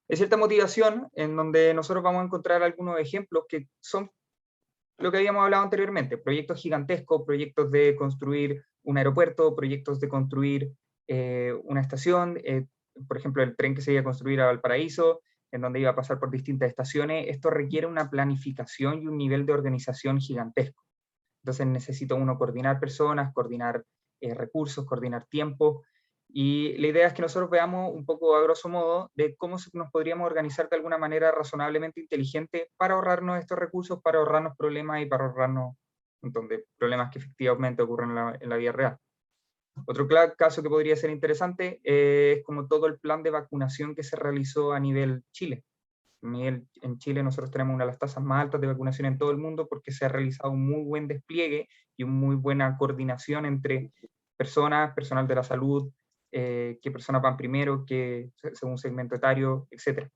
Es cierta motivación en donde nosotros vamos a encontrar algunos ejemplos que son lo que habíamos hablado anteriormente, proyectos gigantescos, proyectos de construir un aeropuerto, proyectos de construir una estación, por ejemplo, el tren que se iba a construir a Valparaíso, en donde iba a pasar por distintas estaciones. Esto requiere una planificación y un nivel de organización gigantesco. Entonces necesita uno coordinar personas, coordinar recursos, coordinar tiempo, y la idea es que nosotros veamos un poco a grosso modo de cómo nos podríamos organizar de alguna manera razonablemente inteligente para ahorrarnos estos recursos, para ahorrarnos problemas y para ahorrarnos un montón de problemas que efectivamente ocurren en la vida real. Otro caso que podría ser interesante es como todo el plan de vacunación que se realizó a nivel Chile. En Chile nosotros tenemos una de las tasas más altas de vacunación en todo el mundo porque se ha realizado un muy buen despliegue y una muy buena coordinación entre personas, personal de la salud, qué personas van primero, según segmento etario, etc.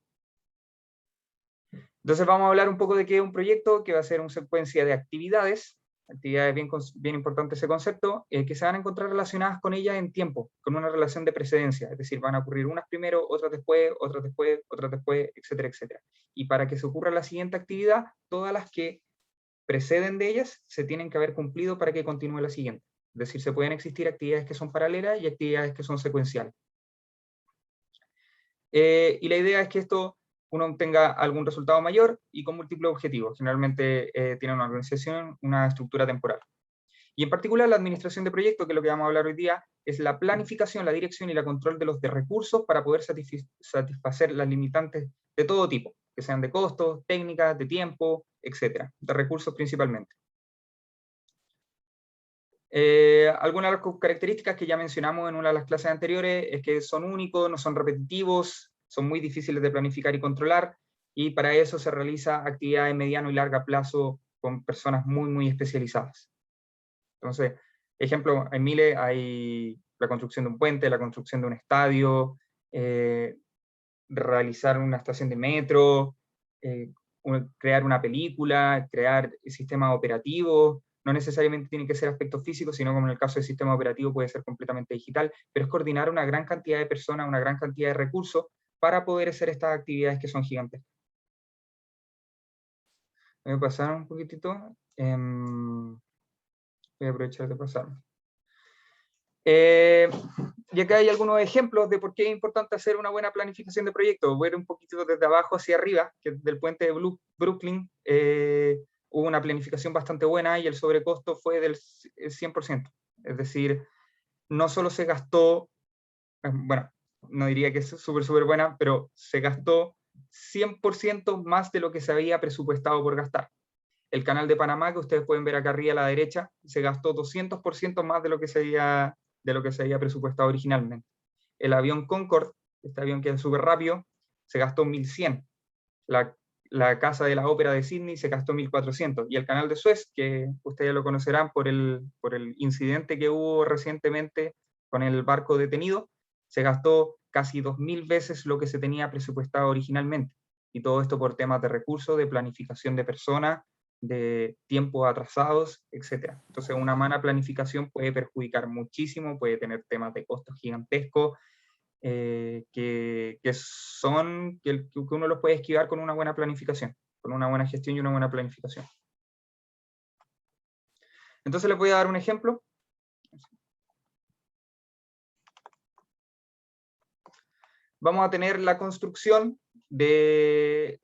Entonces vamos a hablar un poco de qué es un proyecto, que va a ser una secuencia de actividades bien importante ese concepto, que se van a encontrar relacionadas con ellas en tiempo, con una relación de precedencia, es decir, van a ocurrir unas primero, otras después, otras después, otras después, etcétera, etcétera. Y para que se ocurra la siguiente actividad, todas las que preceden de ellas se tienen que haber cumplido para que continúe la siguiente. Es decir, se pueden existir actividades que son paralelas y actividades que son secuenciales. Y la idea es que esto uno tenga algún resultado mayor y con múltiples objetivos. Generalmente tiene una organización, una estructura temporal. Y en particular la administración de proyectos, que es lo que vamos a hablar hoy día, es la planificación, la dirección y la control de los recursos para poder satisfacer las limitantes de todo tipo, que sean de costos, técnicas, de tiempo, etcétera, de recursos principalmente. Algunas de las características que ya mencionamos en una de las clases anteriores es que son únicos, no son repetitivos, son muy difíciles de planificar y controlar, y para eso se realiza actividades de mediano y largo plazo con personas muy, muy especializadas. Entonces, ejemplo, en Mile hay la construcción de un puente, la construcción de un estadio, realizar una estación de metro, crear una película, crear sistemas operativos. No necesariamente tiene que ser aspectos físicos, sino como en el caso del sistema operativo puede ser completamente digital, pero es coordinar una gran cantidad de personas, una gran cantidad de recursos para poder hacer estas actividades que son gigantes. Voy a pasar un poquitito. Voy a aprovechar de pasarme. Y acá hay algunos ejemplos de por qué es importante hacer una buena planificación de proyectos. Voy a ir un poquito desde abajo hacia arriba, que del puente de Brooklyn hubo una planificación bastante buena y el sobrecosto fue del 100%. Es decir, no solo se gastó, bueno, no diría que es súper buena, pero se gastó 100% más de lo que se había presupuestado por gastar. El canal de Panamá, que ustedes pueden ver acá arriba a la derecha, se gastó 200% más de lo que se había presupuestado originalmente. El avión Concorde, este avión que es súper rápido, se gastó 1.100. La Casa de la Ópera de Sydney se gastó 1.400. Y el canal de Suez, que ustedes lo conocerán por el incidente que hubo recientemente con el barco detenido, se gastó casi 2.000 veces lo que se tenía presupuestado originalmente. Y todo esto por temas de recursos, de planificación de personas, de tiempos atrasados, etc. Entonces una mala planificación puede perjudicar muchísimo, puede tener temas de costos gigantescos, que uno los puede esquivar con una buena planificación, con una buena gestión y una buena planificación. Entonces les voy a dar un ejemplo. Vamos a tener la construcción de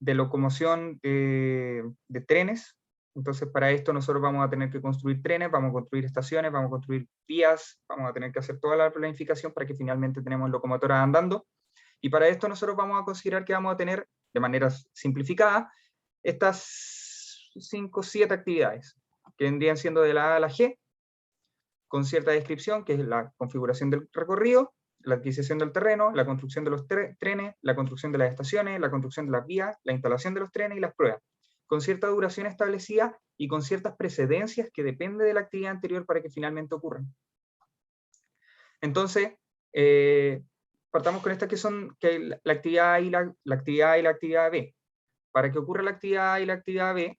locomoción de trenes. Entonces, para esto nosotros vamos a tener que construir trenes, vamos a construir estaciones, vamos a construir vías, vamos a tener que hacer toda la planificación para que finalmente tenemos locomotoras andando. Y para esto nosotros vamos a considerar que vamos a tener, de manera simplificada, estas 5 o 7 actividades, que vendrían siendo de la A a la G, con cierta descripción, que es la configuración del recorrido, la adquisición del terreno, la construcción de los trenes, la construcción de las estaciones, la construcción de las vías, la instalación de los trenes y las pruebas, con cierta duración establecida y con ciertas precedencias que depende de la actividad anterior para que finalmente ocurran. Entonces, partamos con estas que son la actividad A y la actividad A y la actividad B. Para que ocurra la actividad A y la actividad B,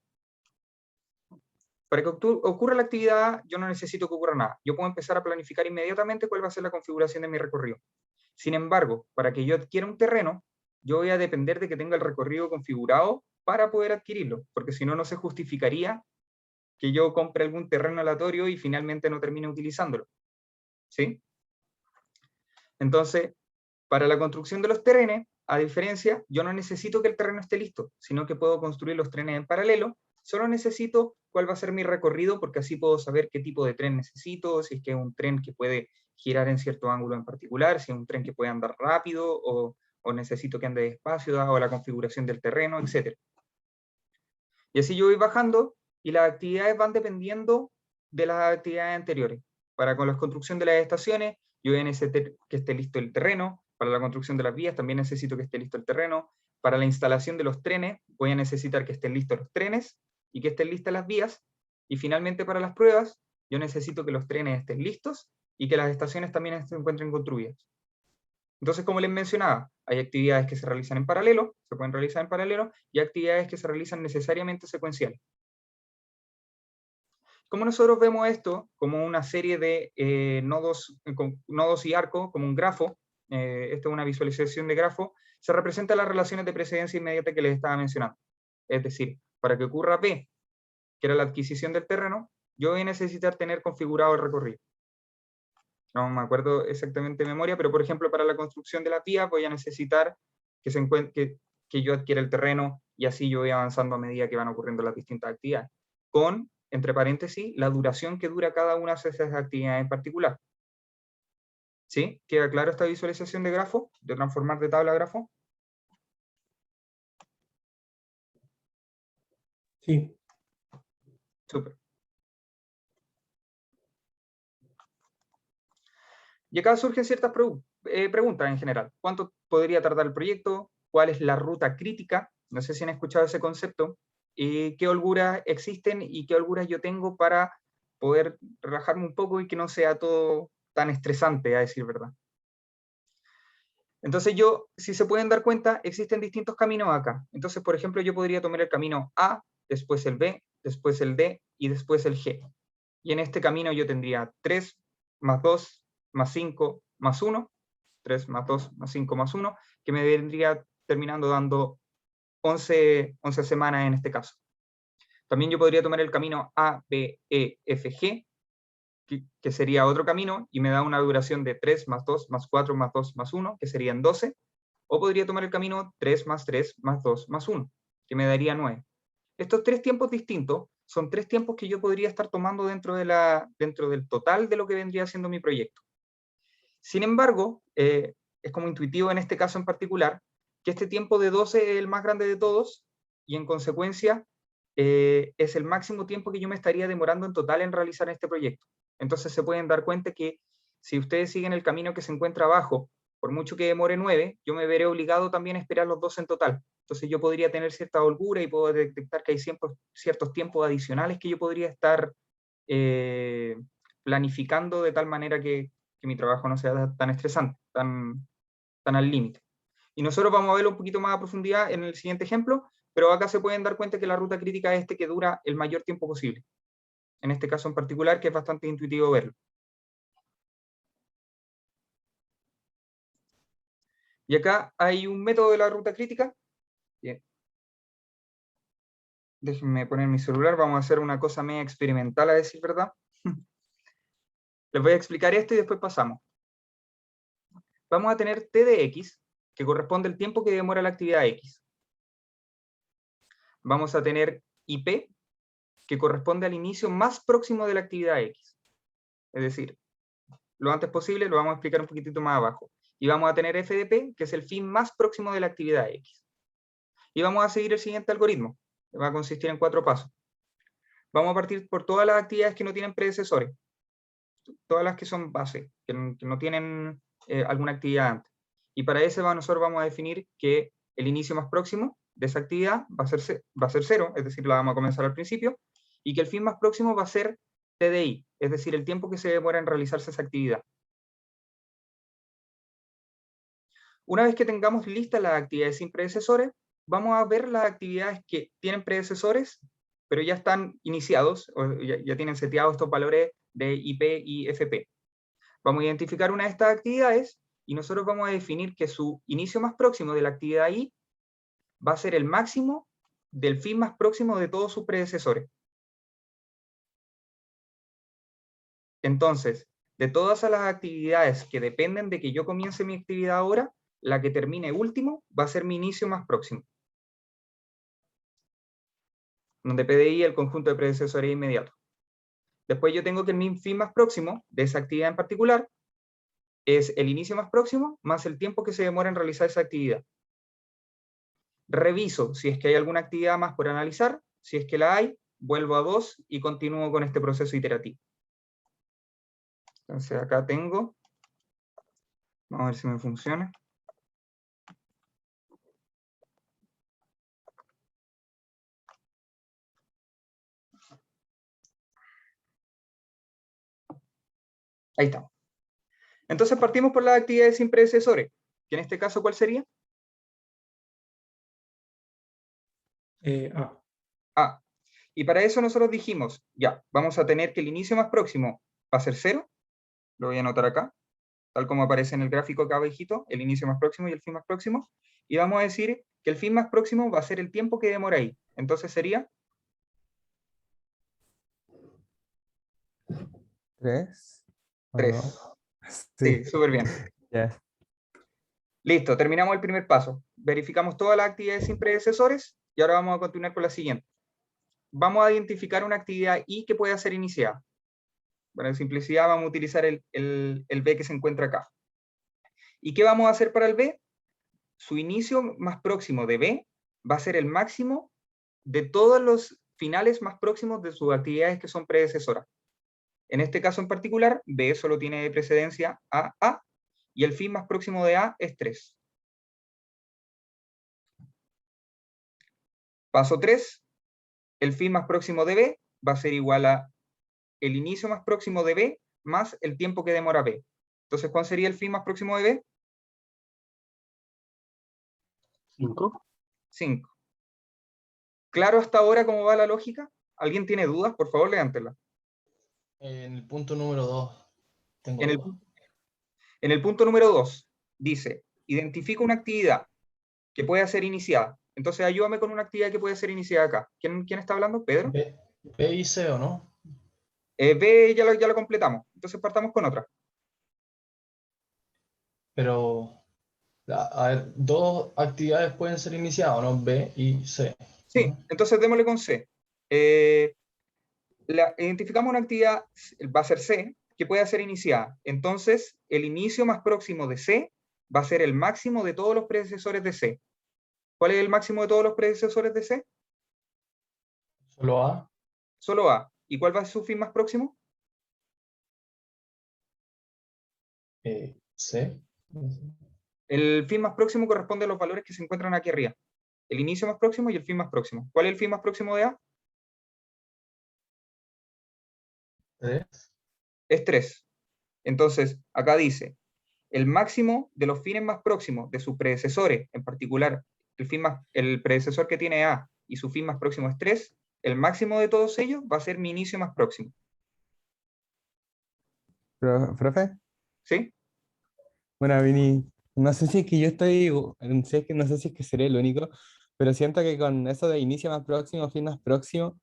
para que ocurra la actividad A, yo no necesito que ocurra nada. Yo puedo empezar a planificar inmediatamente cuál va a ser la configuración de mi recorrido. Sin embargo, para que yo adquiera un terreno, yo voy a depender de que tenga el recorrido configurado para poder adquirirlo, porque si no, no se justificaría que yo compre algún terreno aleatorio y finalmente no termine utilizándolo. ¿Sí? Entonces, para la construcción de los trenes, a diferencia, yo no necesito que el terreno esté listo, sino que puedo construir los trenes en paralelo. Solo necesito cuál va a ser mi recorrido, porque así puedo saber qué tipo de tren necesito, si es que es un tren que puede girar en cierto ángulo en particular, si es un tren que puede andar rápido, o necesito que ande despacio, dado la configuración del terreno, etc. Y así yo voy bajando, y las actividades van dependiendo de las actividades anteriores. Para con la construcción de las estaciones, yo voy a necesitar que esté listo el terreno. Para la construcción de las vías también necesito que esté listo el terreno. Para la instalación de los trenes, voy a necesitar que estén listos los trenes y que estén listas las vías. Y finalmente, para las pruebas, yo necesito que los trenes estén listos y que las estaciones también se encuentren construidas. Entonces, como les mencionaba, hay actividades que se realizan en paralelo, se pueden realizar en paralelo, y actividades que se realizan necesariamente secuenciales. Como nosotros vemos esto como una serie de nodos y arcos, como un grafo, esta es una visualización de grafo, se representan las relaciones de precedencia inmediata que les estaba mencionando. Es decir, para que ocurra P, que era la adquisición del terreno, yo voy a necesitar tener configurado el recorrido. No me acuerdo exactamente de memoria, pero por ejemplo para la construcción de la vía voy a necesitar que yo adquiera el terreno, y así yo voy avanzando a medida que van ocurriendo las distintas actividades. Con, entre paréntesis, la duración que dura cada una de esas actividades en particular. ¿Sí? ¿Queda claro esta visualización de grafo? De transformar de tabla a grafo. Sí. Súper. Y acá surgen ciertas preguntas en general. ¿Cuánto podría tardar el proyecto? ¿Cuál es la ruta crítica? No sé si han escuchado ese concepto. ¿Qué holguras existen y qué holguras yo tengo para poder relajarme un poco y que no sea todo tan estresante, a decir verdad? Entonces si se pueden dar cuenta, existen distintos caminos acá. Entonces, por ejemplo, yo podría tomar el camino A, después el B, después el D y después el G. Y en este camino yo tendría 3 más 2 más 5 más 1, 3 más 2 más 5 más 1, que me vendría terminando dando 11 semanas en este caso. También yo podría tomar el camino A, B, E, F, G, que sería otro camino, y me da una duración de 3 más 2 más 4 más 2 más 1, que serían 12, o podría tomar el camino 3 más 3 más 2 más 1, que me daría 9. Estos tres tiempos distintos son tres tiempos que yo podría estar tomando dentro del total de lo que vendría siendo mi proyecto. Sin embargo, es como intuitivo en este caso en particular, que este tiempo de 12 es el más grande de todos, y en consecuencia es el máximo tiempo que yo me estaría demorando en total en realizar este proyecto. Entonces se pueden dar cuenta que si ustedes siguen el camino que se encuentra abajo, por mucho que demore 9, yo me veré obligado también a esperar los 12 en total. Entonces yo podría tener cierta holgura y puedo detectar que hay ciertos tiempos adicionales que yo podría estar planificando de tal manera que mi trabajo no sea tan estresante, tan al límite. Y nosotros vamos a verlo un poquito más a profundidad en el siguiente ejemplo, pero acá se pueden dar cuenta que la ruta crítica es que dura el mayor tiempo posible. En este caso en particular, que es bastante intuitivo verlo. Y acá hay un método de la ruta crítica. Bien. Déjenme poner mi celular, vamos a hacer una cosa media experimental, a decir verdad. Les voy a explicar esto y después pasamos. Vamos a tener T de X, que corresponde al tiempo que demora la actividad X. Vamos a tener IP, que corresponde al inicio más próximo de la actividad X. Es decir, lo antes posible, lo vamos a explicar un poquitito más abajo. Y vamos a tener FDP, que es el fin más próximo de la actividad X. Y vamos a seguir el siguiente algoritmo, que va a consistir en 4 pasos. Vamos a partir por todas las actividades que no tienen predecesores, todas las que son base, que no tienen alguna actividad antes. Y para ese nosotros vamos a definir que el inicio más próximo de esa actividad va a ser 0, es decir, la vamos a comenzar al principio, y que el fin más próximo va a ser TDI, es decir, el tiempo que se demora en realizarse esa actividad. Una vez que tengamos listas las actividades sin predecesores, vamos a ver las actividades que tienen predecesores, pero ya están iniciados, o ya tienen seteados estos valores de IP y FP. Vamos a identificar una de estas actividades y nosotros vamos a definir que su inicio más próximo de la actividad I va a ser el máximo del fin más próximo de todos sus predecesores. Entonces, de todas las actividades que dependen de que yo comience mi actividad ahora, la que termine último va a ser mi inicio más próximo, donde PDI es el conjunto de predecesores inmediatos. Después yo tengo que mi fin más próximo de esa actividad en particular es el inicio más próximo más el tiempo que se demora en realizar esa actividad. Reviso si es que hay alguna actividad más por analizar, si es que la hay, vuelvo a 2 y continúo con este proceso iterativo. Entonces acá tengo, vamos a ver si me funciona. Ahí estamos. Entonces partimos por las actividades sin predecesores, que en este caso, ¿cuál sería? A. A. Y para eso nosotros dijimos, ya, vamos a tener que el inicio más próximo va a ser 0, lo voy a anotar acá, tal como aparece en el gráfico acá abajito, el inicio más próximo y el fin más próximo, y vamos a decir que el fin más próximo va a ser el tiempo que demora ahí. Entonces sería 3 o 3. 2. Sí, súper bien. Ya. Listo, terminamos el primer paso. Verificamos todas las actividades sin predecesores y ahora vamos a continuar con la siguiente. Vamos a identificar una actividad I que pueda ser iniciada. Para simplicidad vamos a utilizar el B que se encuentra acá. ¿Y qué vamos a hacer para el B? Su inicio más próximo de B va a ser el máximo de todos los finales más próximos de sus actividades que son predecesoras. En este caso en particular, B solo tiene de precedencia a A, y el fin más próximo de A es 3. Paso 3, el fin más próximo de B va a ser igual a el inicio más próximo de B más el tiempo que demora B. Entonces, ¿cuál sería el fin más próximo de B? 5. 5. ¿Claro hasta ahora cómo va la lógica? ¿Alguien tiene dudas? Por favor, leántela. En el punto número 2 tengo En el, duda. en el punto número 2 dice, identifica una actividad que pueda ser iniciada. Entonces, ayúdame con una actividad que puede ser iniciada acá. ¿Quién está hablando? ¿Pedro? B y C, ¿o no? B ya lo completamos. Entonces, partamos con otra. Pero, a ver, dos actividades pueden ser iniciadas, ¿no? B y C. Sí, ¿No? entonces démosle con C. Identificamos una actividad, va a ser C, que puede ser iniciada. Entonces, el inicio más próximo de C va a ser el máximo de todos los predecesores de C. ¿Cuál es el máximo de todos los predecesores de C? Solo A. Solo A. ¿Y cuál va a ser su fin más próximo? C. El fin más próximo corresponde a los valores que se encuentran aquí arriba. El inicio más próximo y el fin más próximo. ¿Cuál es el fin más próximo de A? 3. Es 3. Entonces, acá dice, el máximo de los fines más próximos de sus predecesores, en particular el predecesor que tiene A y su fin más próximo es 3, el máximo de todos ellos va a ser mi inicio más próximo. Profe, ¿Sí? bueno, Vini, no sé si es que yo estoy, no sé si es que seré el único, pero siento que con eso de inicio más próximo, fin más próximo,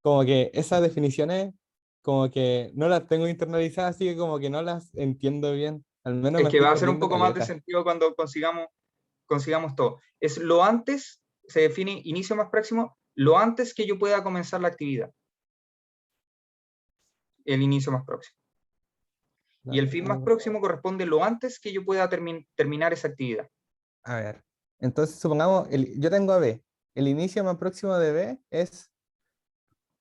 como que esas definiciones, como que no las tengo internalizadas, así que como que no las entiendo bien. Al menos Es me que estoy va a ser un perdiendo poco más de caleta. sentido cuando consigamos todo. Es lo antes, se define inicio más próximo, lo antes que yo pueda comenzar la actividad. El inicio más próximo. Y el fin más próximo corresponde lo antes que yo pueda terminar esa actividad. A ver, entonces supongamos, yo tengo a B. El inicio más próximo de B es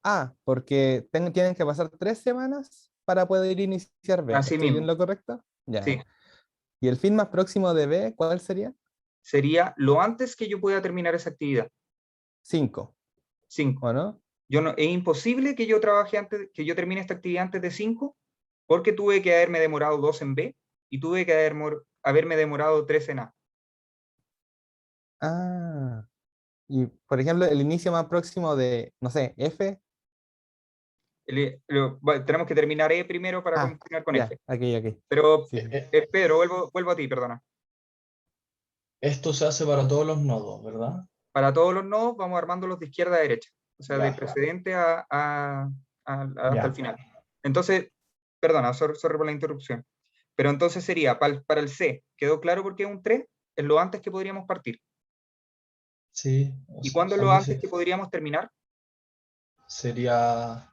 A, porque tienen que pasar 3 semanas para poder iniciar B. Así ¿Estoy bien mismo, lo correcto? sí. Ya. ¿Y el fin más próximo de B, cuál sería? Sería lo antes que yo pueda terminar esa actividad. 5, 5. ¿o no? Es imposible que yo trabaje antes, que yo termine esta actividad antes de 5, porque tuve que haberme demorado 2 en B y tuve que haberme demorado 3 en A. Ah, y por ejemplo, el inicio más próximo de, no sé, F. Tenemos que terminar E primero para continuar con ya, F. ok. Pero, Sí. Pedro, vuelvo a ti, perdona. Esto se hace para todos los nodos, ¿verdad? Para todos los nodos vamos armándolos de izquierda a derecha, o sea, Ya. del precedente hasta Ya. el final. Entonces, perdona, sorry por la interrupción. Pero entonces sería, para el C, ¿quedó claro por qué es un 3? Es lo antes que podríamos partir. Sí. ¿Y cuándo es a lo mí antes sí. que podríamos terminar? Sería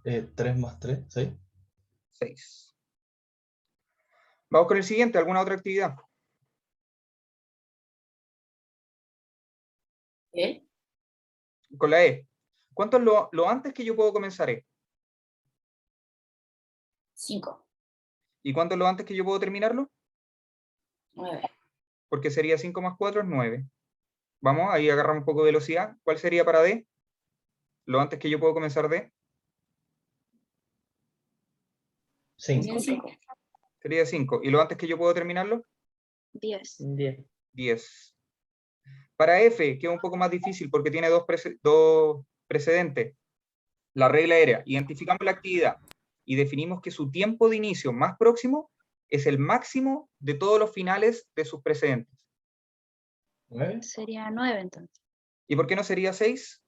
3 más 3, ¿sí? 6. Vamos con el siguiente, ¿alguna otra actividad? ¿Eh? Con la E. ¿Cuánto es lo antes que yo puedo comenzar E? 5, ¿Y cuánto es lo antes que yo puedo terminarlo? 9, Porque sería 5 más 4 es 9. Vamos, ahí agarramos un poco de velocidad. ¿Cuál sería para D? Lo antes que yo puedo comenzar D. 5. 5, Sería 5. ¿Y lo antes que yo puedo terminarlo? 10. 10. Para F, que es un poco más difícil porque tiene dos precedentes. La regla era, identificamos la actividad y definimos que su tiempo de inicio más próximo es el máximo de todos los finales de sus precedentes. 9. Sería 9 entonces, ¿Y por qué no sería 6?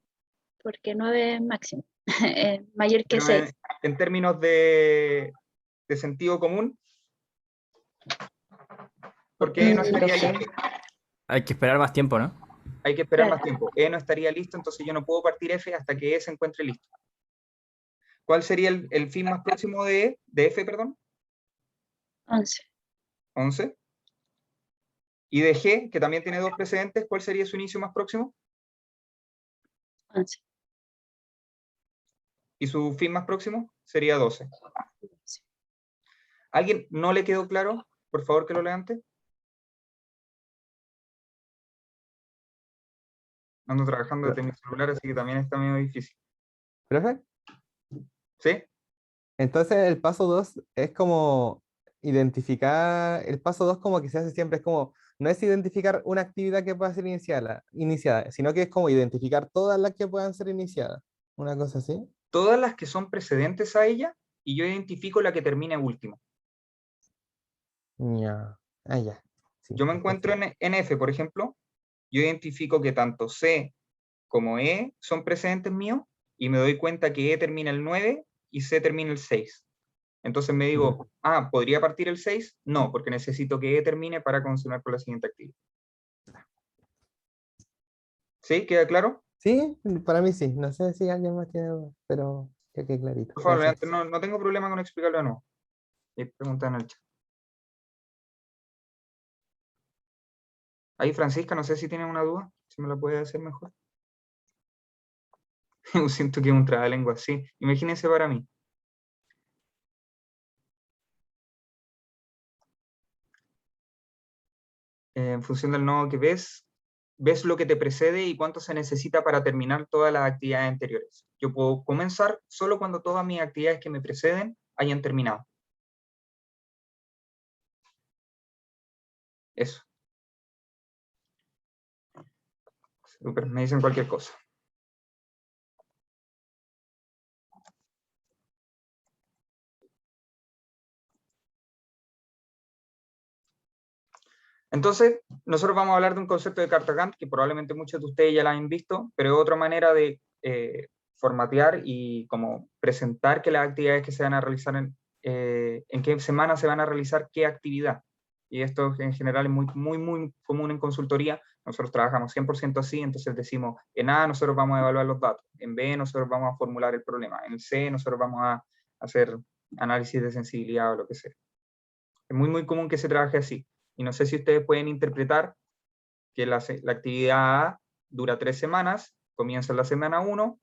porque 9 es máximo, mayor que Pero 6. en términos de sentido común, porque no estaría listo. Hay que esperar más tiempo, ¿no? Hay que esperar Claro. más tiempo. E no estaría listo, entonces yo no puedo partir F hasta que E se encuentre listo. ¿Cuál sería el fin más próximo de F, perdón? 11. 11. Y de G, que también tiene dos precedentes, ¿cuál sería su inicio más próximo? 11. Y su fin más próximo sería 12. ¿Alguien no le quedó claro? Por favor que lo levante. Ando trabajando desde mi celular, así que también está medio difícil. ¿Profe? ¿Sí? Entonces el paso 2 es como identificar, el paso 2 como que se hace siempre, es como, no es identificar una actividad que pueda ser iniciada, sino que es como identificar todas las que puedan ser iniciadas. Una cosa así. Todas las que son precedentes a ella, y yo identifico la que termine último. Ya. Ah, ya. Sí, Yo me encuentro en F, por ejemplo, yo identifico que tanto C como E son precedentes míos, y me doy cuenta que E termina el 9 y C termina el 6. Entonces me digo, ¿podría partir el 6? No, porque necesito que E termine para continuar con la siguiente actividad. ¿Sí? ¿Queda claro? Sí, para mí sí. No sé si alguien más tiene dudas, pero que quede clarito. Por favor, Gracias. no tengo problema con explicarlo de nuevo. Hay preguntas en el chat. Ahí Francisca, no sé si tiene una duda, si me la puede hacer mejor. Siento que es un trabalengua, sí. Imagínense para mí. En función del nodo que ves lo que te precede y cuánto se necesita para terminar todas las actividades anteriores. Yo puedo comenzar solo cuando todas mis actividades que me preceden hayan terminado. Eso. Super, me dicen cualquier cosa. Entonces, nosotros vamos a hablar de un concepto de carta Gantt que probablemente muchos de ustedes ya la han visto, pero es otra manera de formatear y como presentar que las actividades que se van a realizar en qué semana se van a realizar qué actividad. Y esto en general es muy común en consultoría. Nosotros trabajamos 100% así, entonces decimos, en A nosotros vamos a evaluar los datos, en B nosotros vamos a formular el problema, en C nosotros vamos a hacer análisis de sensibilidad o lo que sea. Es muy común que se trabaje así. Y no sé si ustedes pueden interpretar que la actividad A dura 3 semanas, comienza en la semana 1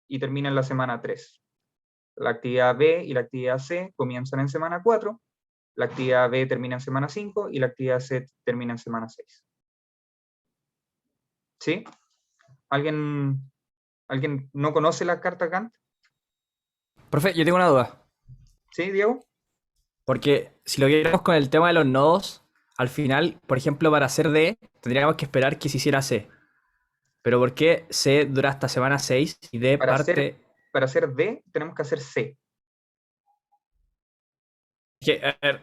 y termina en la semana 3. La actividad B y la actividad C comienzan en semana 4, la actividad B termina en semana 5 y la actividad C termina en semana 6. ¿Sí? ¿Alguien no conoce la carta Gantt? Profe, yo tengo una duda. ¿Sí, Diego? Porque si lo viéramos con el tema de los nodos, al final, por ejemplo, para hacer D, tendríamos que esperar que se hiciera C. Pero ¿por qué C dura hasta semana 6 y D Para parte... para hacer D, tenemos que hacer C. Que, a ver,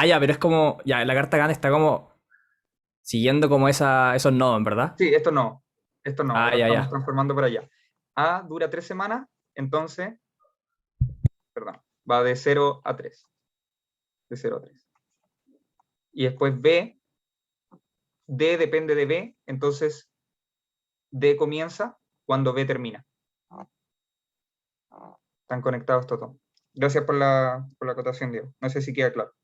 ya, pero es como. Ya, la carta Gantt está como siguiendo como esos nodos, ¿verdad? Sí, esto no, Ah, lo ya, estamos ya. transformando para allá. A dura 3 semanas, entonces, perdón, va de 0 a 3. De 0 a 3. Y después B, D depende de B, entonces D comienza cuando B termina. Están conectados todos. Gracias por la acotación, Diego. No sé si queda claro.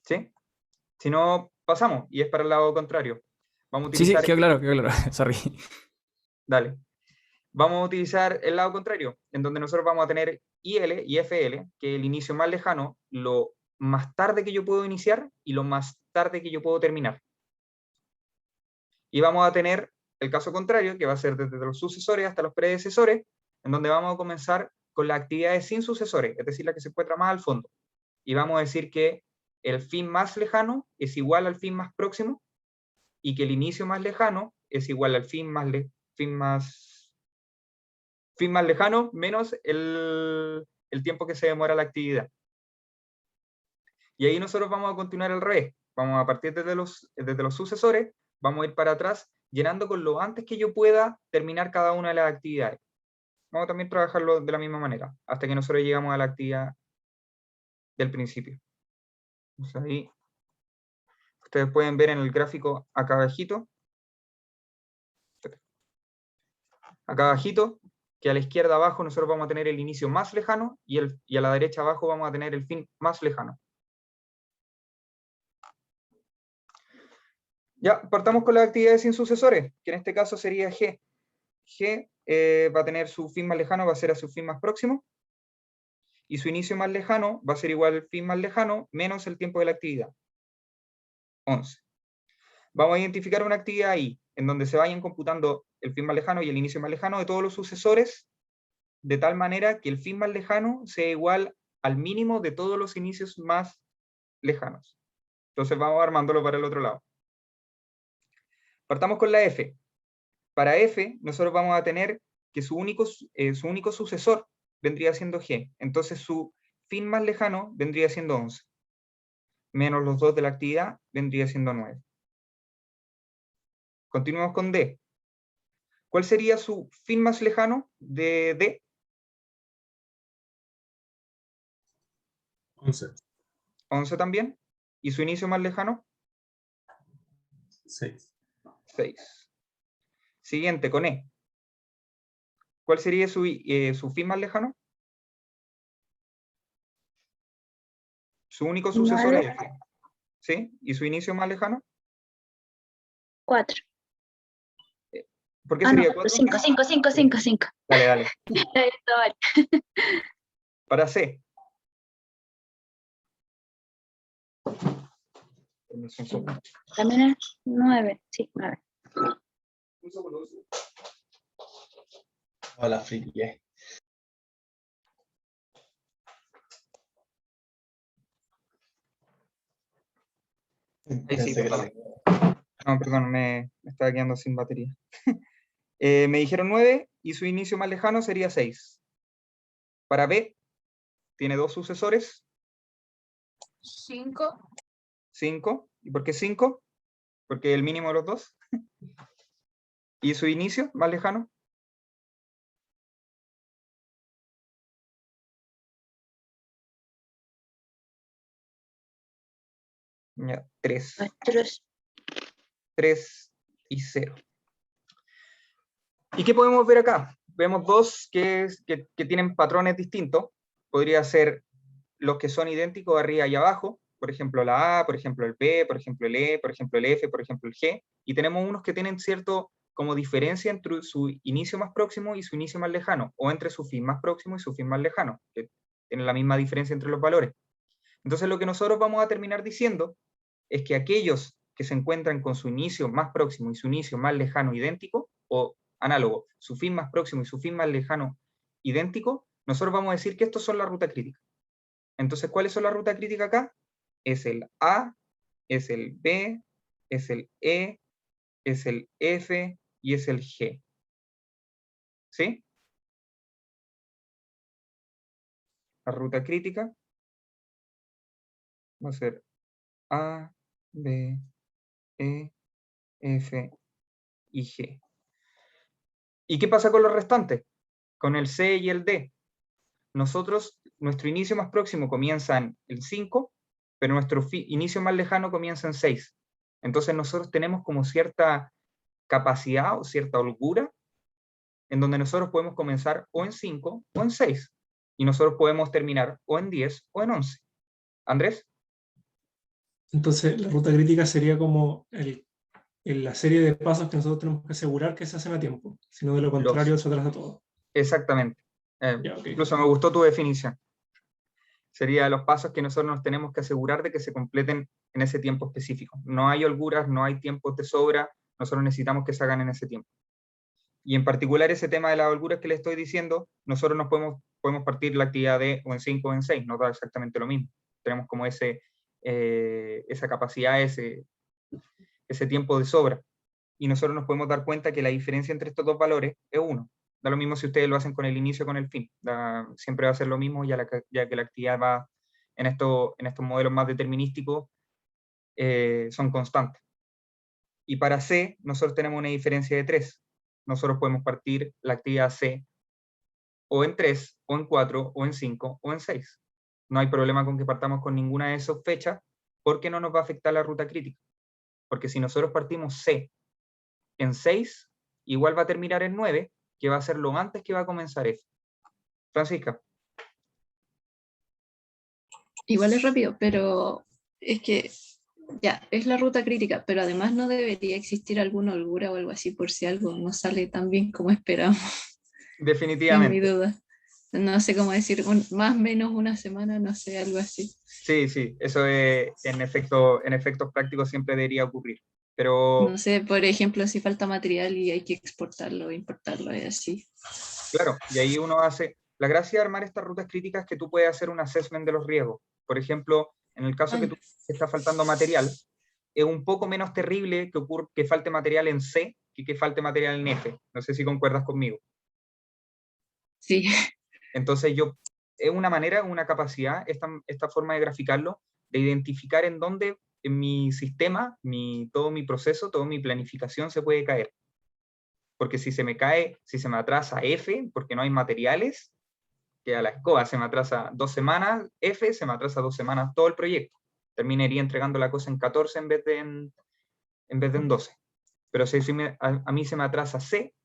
¿Sí? Si no, pasamos, y es para el lado contrario. Vamos a Sí, utilizar... quedó claro, quedó claro. Sorry. Dale. Vamos a utilizar el lado contrario, en donde nosotros vamos a tener IL y FL, que es el inicio más lejano, lo más tarde que yo puedo iniciar y lo más tarde que yo puedo terminar. Y vamos a tener el caso contrario, que va a ser desde los sucesores hasta los predecesores, en donde vamos a comenzar con las actividades sin sucesores, es decir, la que se encuentra más al fondo. Y vamos a decir que el fin más lejano es igual al fin más próximo, y que el inicio más lejano es igual al fin más lejano menos el tiempo que se demora la actividad. Y ahí nosotros vamos a continuar al revés. Vamos a partir desde los sucesores, vamos a ir para atrás, llenando con lo antes que yo pueda terminar cada una de las actividades. Vamos a también trabajarlo de la misma manera, hasta que nosotros llegamos a la actividad del principio. Entonces ahí, ustedes pueden ver en el gráfico acá abajito, que a la izquierda abajo nosotros vamos a tener el inicio más lejano y a la derecha abajo vamos a tener el fin más lejano. Ya, partamos con las actividades sin sucesores, que en este caso sería G. G va a tener su fin más lejano, va a ser a su fin más próximo, y su inicio más lejano va a ser igual al fin más lejano menos el tiempo de la actividad, 11. Vamos a identificar una actividad ahí, en donde se vayan computando el fin más lejano y el inicio más lejano de todos los sucesores, de tal manera que el fin más lejano sea igual al mínimo de todos los inicios más lejanos. Entonces vamos armándolo para el otro lado. Partamos con la F. Para F, nosotros vamos a tener que su único sucesor vendría siendo G. Entonces su fin más lejano vendría siendo 11. Menos los 2 de la actividad vendría siendo 9. Continuamos con D. ¿Cuál sería su fin más lejano de D? 11. 11 también. ¿Y su inicio más lejano? 6. 6. Siguiente, con E. ¿Cuál sería su fin más lejano? Su único sucesor 9, es F. ¿Sí? ¿Y su inicio más lejano? 4. ¿Por qué Ah, no, sería 4? 5, 5, 5, 5, 5. Dale, dale. Vale. Para C. También es 9, sí, 9. Hola, friki. Ahí sí, Pensé que perdón. la- No, perdón, me estaba quedando sin batería. Me dijeron 9 y su inicio más lejano sería 6. Para B, tiene 2 sucesores. 5. 5. ¿Y por qué 5? Porque el mínimo de los 2. ¿Y su inicio más lejano? Ya, 3. Nuestros 3 y 0. ¿Y qué podemos ver acá? Vemos dos que tienen patrones distintos. Podría ser los que son idénticos arriba y abajo, por ejemplo la A, por ejemplo el B, por ejemplo el E, por ejemplo el F, por ejemplo el G, y tenemos unos que tienen cierto como diferencia entre su inicio más próximo y su inicio más lejano, o entre su fin más próximo y su fin más lejano, que tienen la misma diferencia entre los valores. Entonces lo que nosotros vamos a terminar diciendo es que aquellos que se encuentran con su inicio más próximo y su inicio más lejano idéntico, o análogo, su fin más próximo y su fin más lejano idéntico, nosotros vamos a decir que estos son la ruta crítica. Entonces, ¿cuáles son la ruta crítica acá? Es el A, es el B, es el E, es el F y es el G. ¿Sí? La ruta crítica va a ser A, B, E, F y G. ¿Y qué pasa con los restantes? Con el C y el D. Nuestro inicio más próximo comienza en el 5, pero nuestro inicio más lejano comienza en 6. Entonces nosotros tenemos como cierta capacidad o cierta holgura en donde nosotros podemos comenzar o en 5 o en 6. Y nosotros podemos terminar o en 10 o en 11. ¿Andrés? Entonces, la ruta crítica sería como la serie de pasos que nosotros tenemos que asegurar que se hacen a tiempo. Si no, de lo contrario, se atrasa todo. Exactamente. Ya, ok. Incluso me gustó tu definición. Sería los pasos que nosotros nos tenemos que asegurar de que se completen en ese tiempo específico. No hay holguras, no hay tiempos de sobra, nosotros necesitamos que se hagan en ese tiempo. Y en particular ese tema de las holguras que le estoy diciendo, nosotros nos podemos partir la actividad de o en 5 o en 6, nos da exactamente lo mismo. Tenemos como esa capacidad, ese tiempo de sobra. Y nosotros nos podemos dar cuenta que la diferencia entre estos dos valores es 1. Da lo mismo si ustedes lo hacen con el inicio o con el fin. Siempre va a ser lo mismo, ya que la actividad va en estos modelos más determinísticos, son constantes. Y para C, nosotros tenemos una diferencia de 3. Nosotros podemos partir la actividad C o en 3, o en 4, o en 5, o en 6. No hay problema con que partamos con ninguna de esas fechas, porque no nos va a afectar la ruta crítica. Porque si nosotros partimos C en 6, igual va a terminar en 9, que va a ser lo antes que va a comenzar F. Francisca. Igual es rápido, pero es que ya, es la ruta crítica, pero además no debería existir alguna holgura o algo así por si algo no sale tan bien como esperamos. Definitivamente. En mi duda. No sé cómo decir, más o menos una semana, no sé, algo así. Sí, eso en efectos prácticos siempre debería ocurrir. Pero, No sé, por ejemplo, si falta material y hay que exportarlo, importarlo, y así. claro, y ahí uno hace... La gracia de armar estas rutas críticas es que tú puedes hacer un assessment de los riesgos. Por ejemplo, en el caso que tú está faltando material, es un poco menos terrible que falte material en C que falte material en F. No sé si concuerdas conmigo. Sí. Entonces es una manera, una capacidad, esta forma de graficarlo, de identificar en dónde en mi sistema, todo mi proceso, toda mi planificación se puede caer. Porque si se me atrasa F, porque no hay materiales, que a la escoba se me atrasa 2 semanas, F se me atrasa 2 semanas todo el proyecto. Terminaría entregando la cosa en 14 en vez de en 12. Pero si a mí se me atrasa C,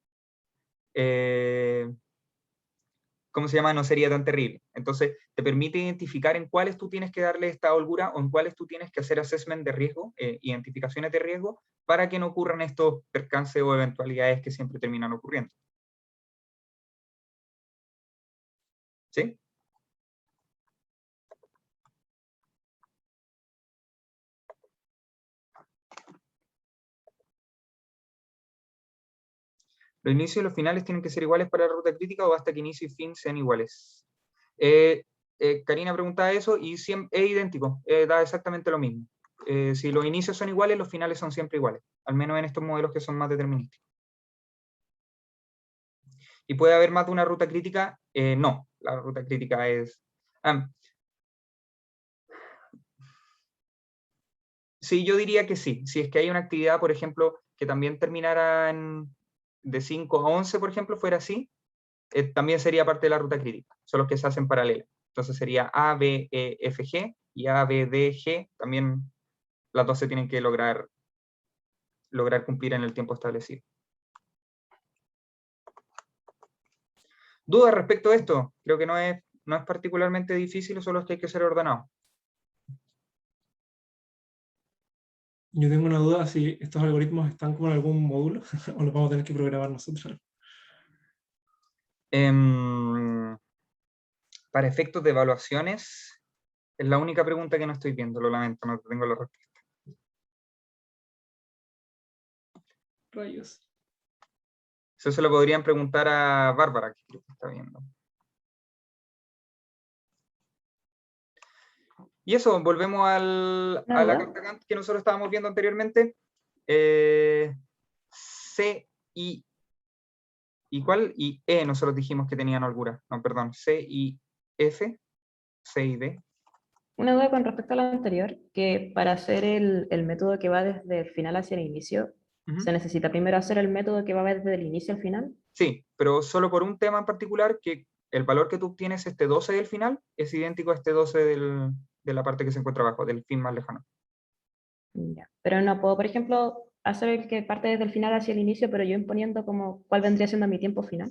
¿cómo se llama? No sería tan terrible. Entonces, te permite identificar en cuáles tú tienes que darle esta holgura o en cuáles tú tienes que hacer assessment de riesgo, identificaciones de riesgo, para que no ocurran estos percances o eventualidades que siempre terminan ocurriendo. ¿Sí? ¿Los inicios y los finales tienen que ser iguales para la ruta crítica o basta que inicio y fin sean iguales? Karina preguntaba eso y es idéntico, da exactamente lo mismo. Si los inicios son iguales, los finales son siempre iguales, al menos en estos modelos que son más determinísticos. ¿Y puede haber más de una ruta crítica? No, la ruta crítica es... sí, yo diría que sí. Si es que hay una actividad, por ejemplo, que también terminara de 5 a 11, por ejemplo, fuera así, también sería parte de la ruta crítica. Son los que se hacen paralelos. Entonces sería A, B, E, F, G, y A, B, D, G, también las dos se tienen que lograr cumplir en el tiempo establecido. ¿Dudas respecto a esto? Creo que no es particularmente difícil, solo es que hay que ser ordenado. Yo tengo una duda si estos algoritmos están como en algún módulo o los vamos a tener que programar nosotros. Para efectos de evaluaciones, es la única pregunta que no estoy viendo, lo lamento, no tengo la respuesta. Rayos. Eso se lo podrían preguntar a Bárbara, que creo que está viendo. Y eso, volvemos a la carta Gantt que nosotros estábamos viendo anteriormente. C y ¿cuál? Y E nosotros dijimos que tenían holgura. No, perdón, C y F, C y D. Una duda con respecto a lo anterior, que para hacer el método que va desde el final hacia el inicio, Ujú. ¿se necesita primero hacer el método que va desde el inicio al final? Sí, pero solo por un tema en particular, que el valor que tú obtienes, este 12 del final, es idéntico a este 12 de la parte que se encuentra abajo, del fin más lejano. Ya. Pero no puedo, por ejemplo, hacer el que parte desde el final hacia el inicio, pero yo imponiendo como cuál vendría siendo mi tiempo final.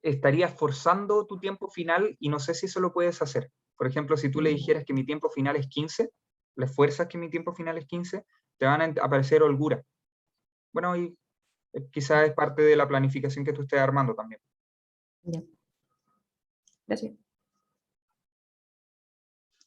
Estarías forzando tu tiempo final y no sé si eso lo puedes hacer. Por ejemplo, si tú le dijeras que mi tiempo final es 15, le fuerzas que mi tiempo final es 15, te van a aparecer holgura. Bueno, y quizás es parte de la planificación que tú estés armando también. Ya. Gracias.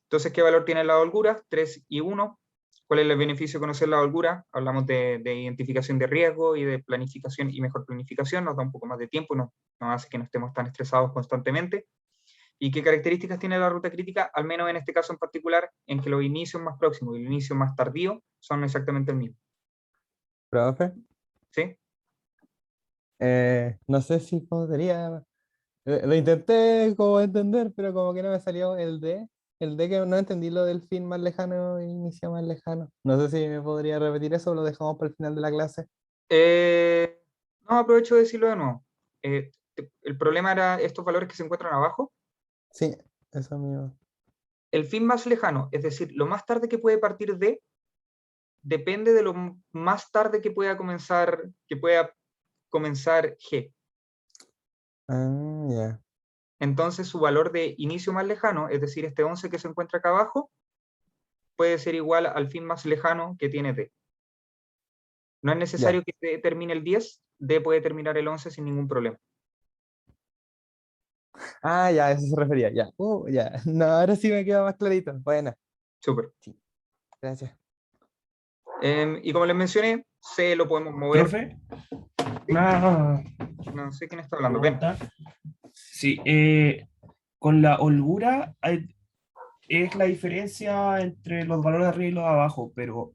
Entonces, ¿qué valor tiene la holgura? 3 y 1. ¿Cuál es el beneficio de conocer la holgura? Hablamos de identificación de riesgo y de planificación y mejor planificación. Nos da un poco más de tiempo y nos hace que no estemos tan estresados constantemente. ¿Y qué características tiene la ruta crítica? Al menos en este caso en particular, en que los inicios más próximos y el inicio más tardío son exactamente el mismo. Profe, ¿Sí? no sé si podría. Lo intenté como entender, pero como que no me salió el D. El D que no entendí lo del fin más lejano e inicio más lejano. No sé si me podría repetir eso o lo dejamos para el final de la clase. No, aprovecho de decirlo de nuevo. El problema era estos valores que se encuentran abajo. Sí, eso mismo. El fin más lejano, es decir, lo más tarde que puede partir D, depende de lo más tarde que pueda comenzar G. Ah, ya. Entonces su valor de inicio más lejano, es decir, este 11 que se encuentra acá abajo, puede ser igual al fin más lejano que tiene D. No es necesario que D termine el 10, D puede terminar el 11 sin ningún problema. Ah, ya, a eso se refería, ya. Ya. No, ahora sí me queda más clarito. Bueno, Súper. gracias. Y como les mencioné, C lo podemos mover. Profe, una No sé quién está hablando. Ven. pregunta. Sí, con la holgura es la diferencia entre los valores de arriba y los de abajo, pero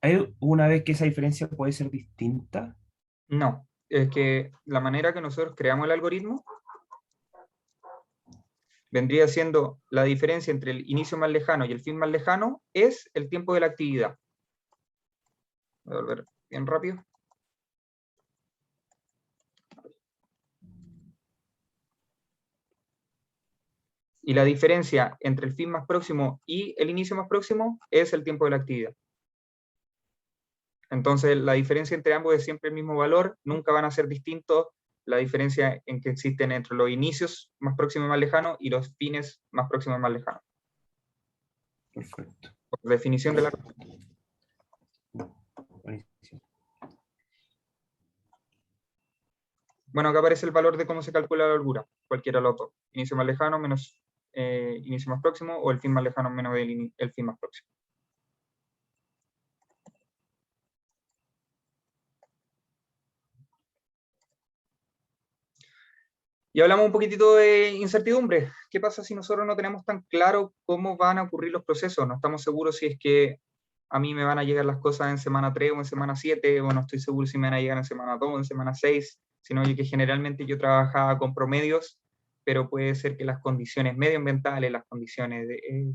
¿hay una vez que esa diferencia puede ser distinta? No, es que la manera que nosotros creamos el algoritmo vendría siendo la diferencia entre el inicio más lejano y el fin más lejano es el tiempo de la actividad. Voy a volver bien rápido. Y la diferencia entre el fin más próximo y el inicio más próximo es el tiempo de la actividad. Entonces, la diferencia entre ambos es siempre el mismo valor, nunca van a ser distintos. La diferencia en que existen entre los inicios más próximos y más lejanos y los fines más próximos y más lejanos. Perfecto. Por definición de la... Buenísimo. Bueno, acá aparece el valor de cómo se calcula la holgura, cualquiera de los dos. Inicio más lejano menos inicio más próximo, o el fin más lejano menos el fin más próximo. Y hablamos un poquitito de incertidumbre. ¿Qué pasa si nosotros no tenemos tan claro cómo van a ocurrir los procesos? No estamos seguros si es que a mí me van a llegar las cosas en semana 3 o en semana 7, o no estoy seguro si me van a llegar en semana 2 o en semana 6, sino que generalmente yo trabajaba con promedios, pero puede ser que las condiciones medioambientales, las condiciones de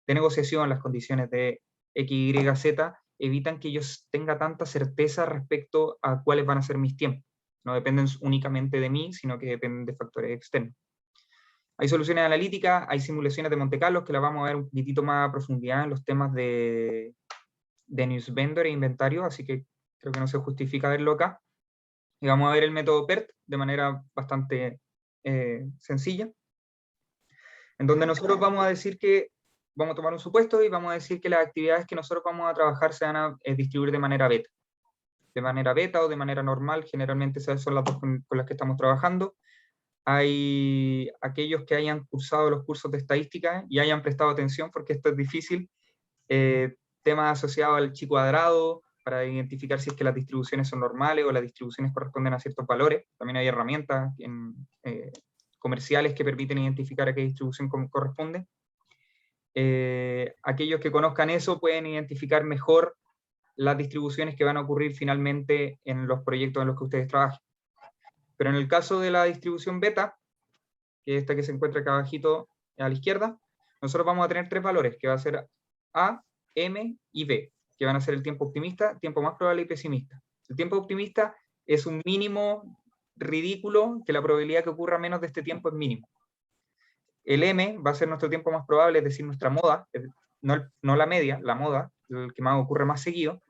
negociación, las condiciones de X, Y, Z, evitan que yo tenga tanta certeza respecto a cuáles van a ser mis tiempos. No dependen únicamente de mí, sino que dependen de factores externos. Hay soluciones analíticas, hay simulaciones de Monte Carlo, que las vamos a ver un poquitito más a profundidad en los temas de News Vendor e inventario, así que creo que no se justifica verlo acá. Y vamos a ver el método PERT de manera bastante sencilla, en donde nosotros vamos a decir que vamos a tomar un supuesto y vamos a decir que las actividades que nosotros vamos a trabajar se van a distribuir de manera beta. De manera beta o de manera normal, generalmente esas son las dos con las que estamos trabajando. Hay aquellos que hayan cursado los cursos de estadística y hayan prestado atención, porque esto es difícil, temas asociados al chi cuadrado, para identificar si es que las distribuciones son normales o las distribuciones corresponden a ciertos valores. También hay herramientas comerciales que permiten identificar a qué distribución corresponde. aquellos que conozcan eso pueden identificar mejor las distribuciones que van a ocurrir finalmente en los proyectos en los que ustedes trabajen. Pero en el caso de la distribución beta, que es esta que se encuentra acá abajito a la izquierda, nosotros vamos a tener 3 valores, que va a ser A, M y B, que van a ser el tiempo optimista, tiempo más probable y pesimista. El tiempo optimista es un mínimo ridículo, que la probabilidad que ocurra menos de este tiempo es mínimo. El M va a ser nuestro tiempo más probable, es decir, nuestra moda, no la media, la moda, el que más ocurre más seguido.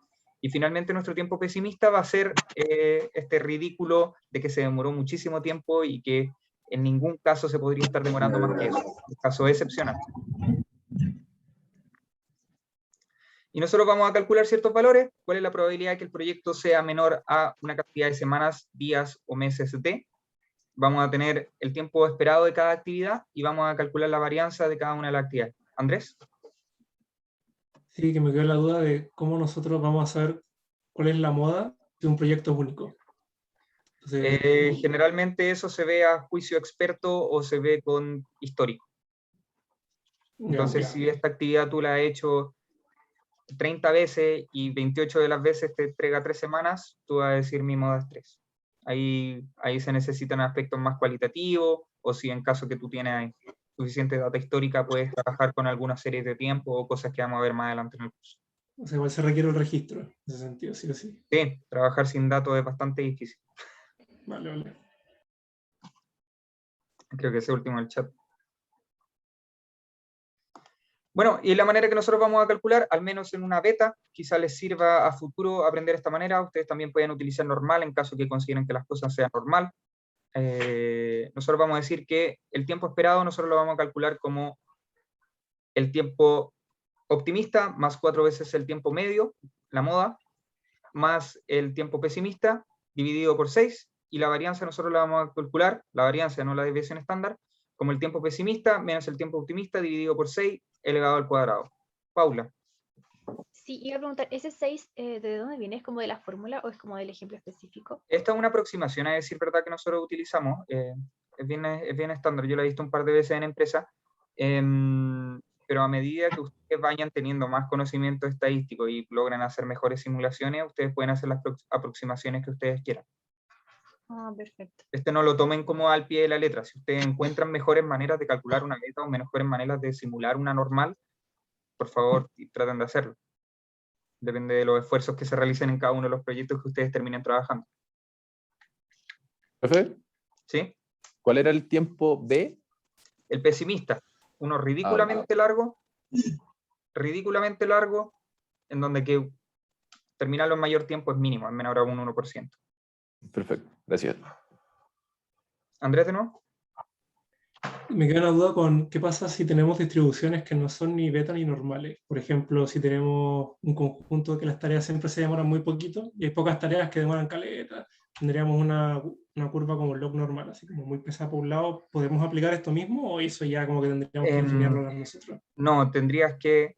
Y finalmente nuestro tiempo pesimista va a ser este ridículo de que se demoró muchísimo tiempo y que en ningún caso se podría estar demorando más que eso. Un caso excepcional. Y nosotros vamos a calcular ciertos valores. ¿Cuál es la probabilidad de que el proyecto sea menor a una cantidad de semanas, días o meses de? Vamos a tener el tiempo esperado de cada actividad y vamos a calcular la varianza de cada una de las actividades. ¿Andrés? Sí, que me quedó la duda de cómo nosotros vamos a saber cuál es la moda de un proyecto único. Entonces, Generalmente eso se ve a juicio experto o se ve con histórico. Entonces, si esta actividad tú la has hecho 30 veces y 28 de las veces te entrega 3 semanas, tú vas a decir mi moda es 3. Ahí se necesitan aspectos más cualitativos, o si en caso que tú tienes suficiente data histórica, puedes trabajar con alguna serie de tiempo o cosas que vamos a ver más adelante en el curso. O sea, igual se requiere un registro, en ese sentido, sí o sí. Sí, trabajar sin datos es bastante difícil. Vale. Creo que ese último en el chat. Bueno, y la manera que nosotros vamos a calcular, al menos en una beta, quizá les sirva a futuro aprender de esta manera. Ustedes también pueden utilizar normal en caso que consideren que las cosas sean normal. Nosotros vamos a decir que el tiempo esperado nosotros lo vamos a calcular como el tiempo optimista más 4 veces el tiempo medio, la moda, más el tiempo pesimista dividido por 6, y la varianza nosotros la vamos a calcular, la varianza, no la desviación estándar, como el tiempo pesimista menos el tiempo optimista dividido por 6 elevado al cuadrado. Paula. Sí, iba a preguntar, ¿ese 6 de dónde viene? ¿Es como de la fórmula o es como del ejemplo específico? Esta es una aproximación, a decir verdad, que nosotros utilizamos. Es bien estándar, yo la he visto un par de veces en empresa, pero a medida que ustedes vayan teniendo más conocimiento estadístico y logran hacer mejores simulaciones, ustedes pueden hacer las aproximaciones que ustedes quieran. Ah, perfecto. No lo tomen como al pie de la letra. Si ustedes encuentran mejores maneras de calcular una beta o mejores maneras de simular una normal, por favor, traten de hacerlo. Depende de los esfuerzos que se realicen en cada uno de los proyectos que ustedes terminen trabajando. ¿Profe? ¿Sí? ¿Cuál era el tiempo B? El pesimista. Uno ridículamente largo, en donde que terminarlo en mayor tiempo es mínimo, es menor a un 1%. Perfecto, gracias. ¿Andrés, de nuevo? Me queda una duda con qué pasa si tenemos distribuciones que no son ni beta ni normales. Por ejemplo, si tenemos un conjunto que las tareas siempre se demoran muy poquito y hay pocas tareas que demoran caleta, tendríamos una curva como log normal, así como muy pesada por un lado. ¿Podemos aplicar esto mismo o eso ya como que tendríamos que definirlo nosotros? No, tendrías que...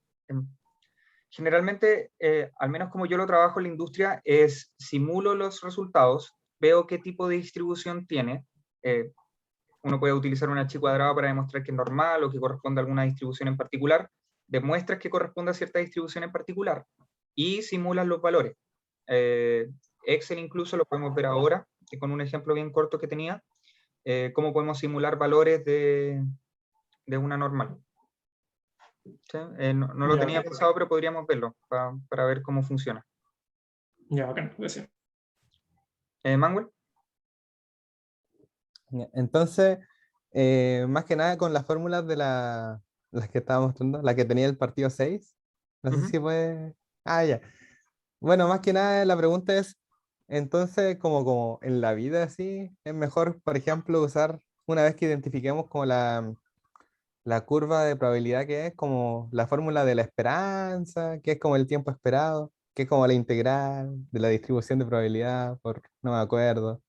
Generalmente, al menos como yo lo trabajo en la industria, es simulo los resultados, veo qué tipo de distribución tiene. Uno puede utilizar un H cuadrado para demostrar que es normal o que corresponde a alguna distribución en particular. Demuestras que corresponde a cierta distribución en particular y simulas los valores. Excel incluso lo podemos ver ahora, con un ejemplo bien corto que tenía, cómo podemos simular valores de una normal. ¿Sí? No lo tenía pensado, pero podríamos verlo para ver cómo funciona. Ya, bacán, gracias. ¿Manuel? Entonces, más que nada con las fórmulas de las que estaba mostrando, la que tenía el partido 6, no sé si puede... Ah, ya. Bueno, más que nada la pregunta es, entonces, como en la vida así, es mejor, por ejemplo, usar, una vez que identifiquemos como la curva de probabilidad, que es como la fórmula de la esperanza, que es como el tiempo esperado, que es como la integral de la distribución de probabilidad, no me acuerdo.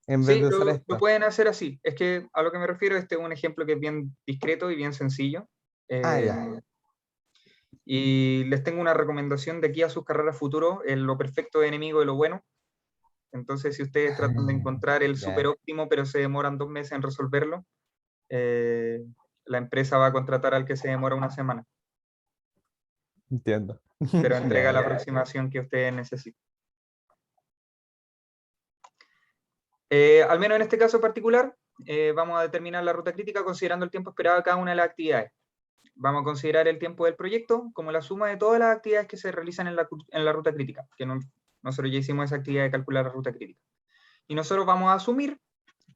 En vez Sí, de usar lo esto. pueden hacer así. Es que a lo que me refiero, este es un ejemplo que es bien discreto y bien sencillo. Ya. Y les tengo una recomendación de aquí a sus carreras futuros, lo perfecto es enemigo de lo bueno. Entonces, si ustedes tratan de encontrar el Ya. súper óptimo, pero se demoran 2 meses en resolverlo, la empresa va a contratar al que se demora una semana, Entiendo. pero entrega la Ya. aproximación que ustedes necesitan. Al menos en este caso particular, vamos a determinar la ruta crítica considerando el tiempo esperado de cada una de las actividades. Vamos a considerar el tiempo del proyecto como la suma de todas las actividades que se realizan en la ruta crítica, que nosotros ya hicimos esa actividad de calcular la ruta crítica. Y nosotros vamos a asumir,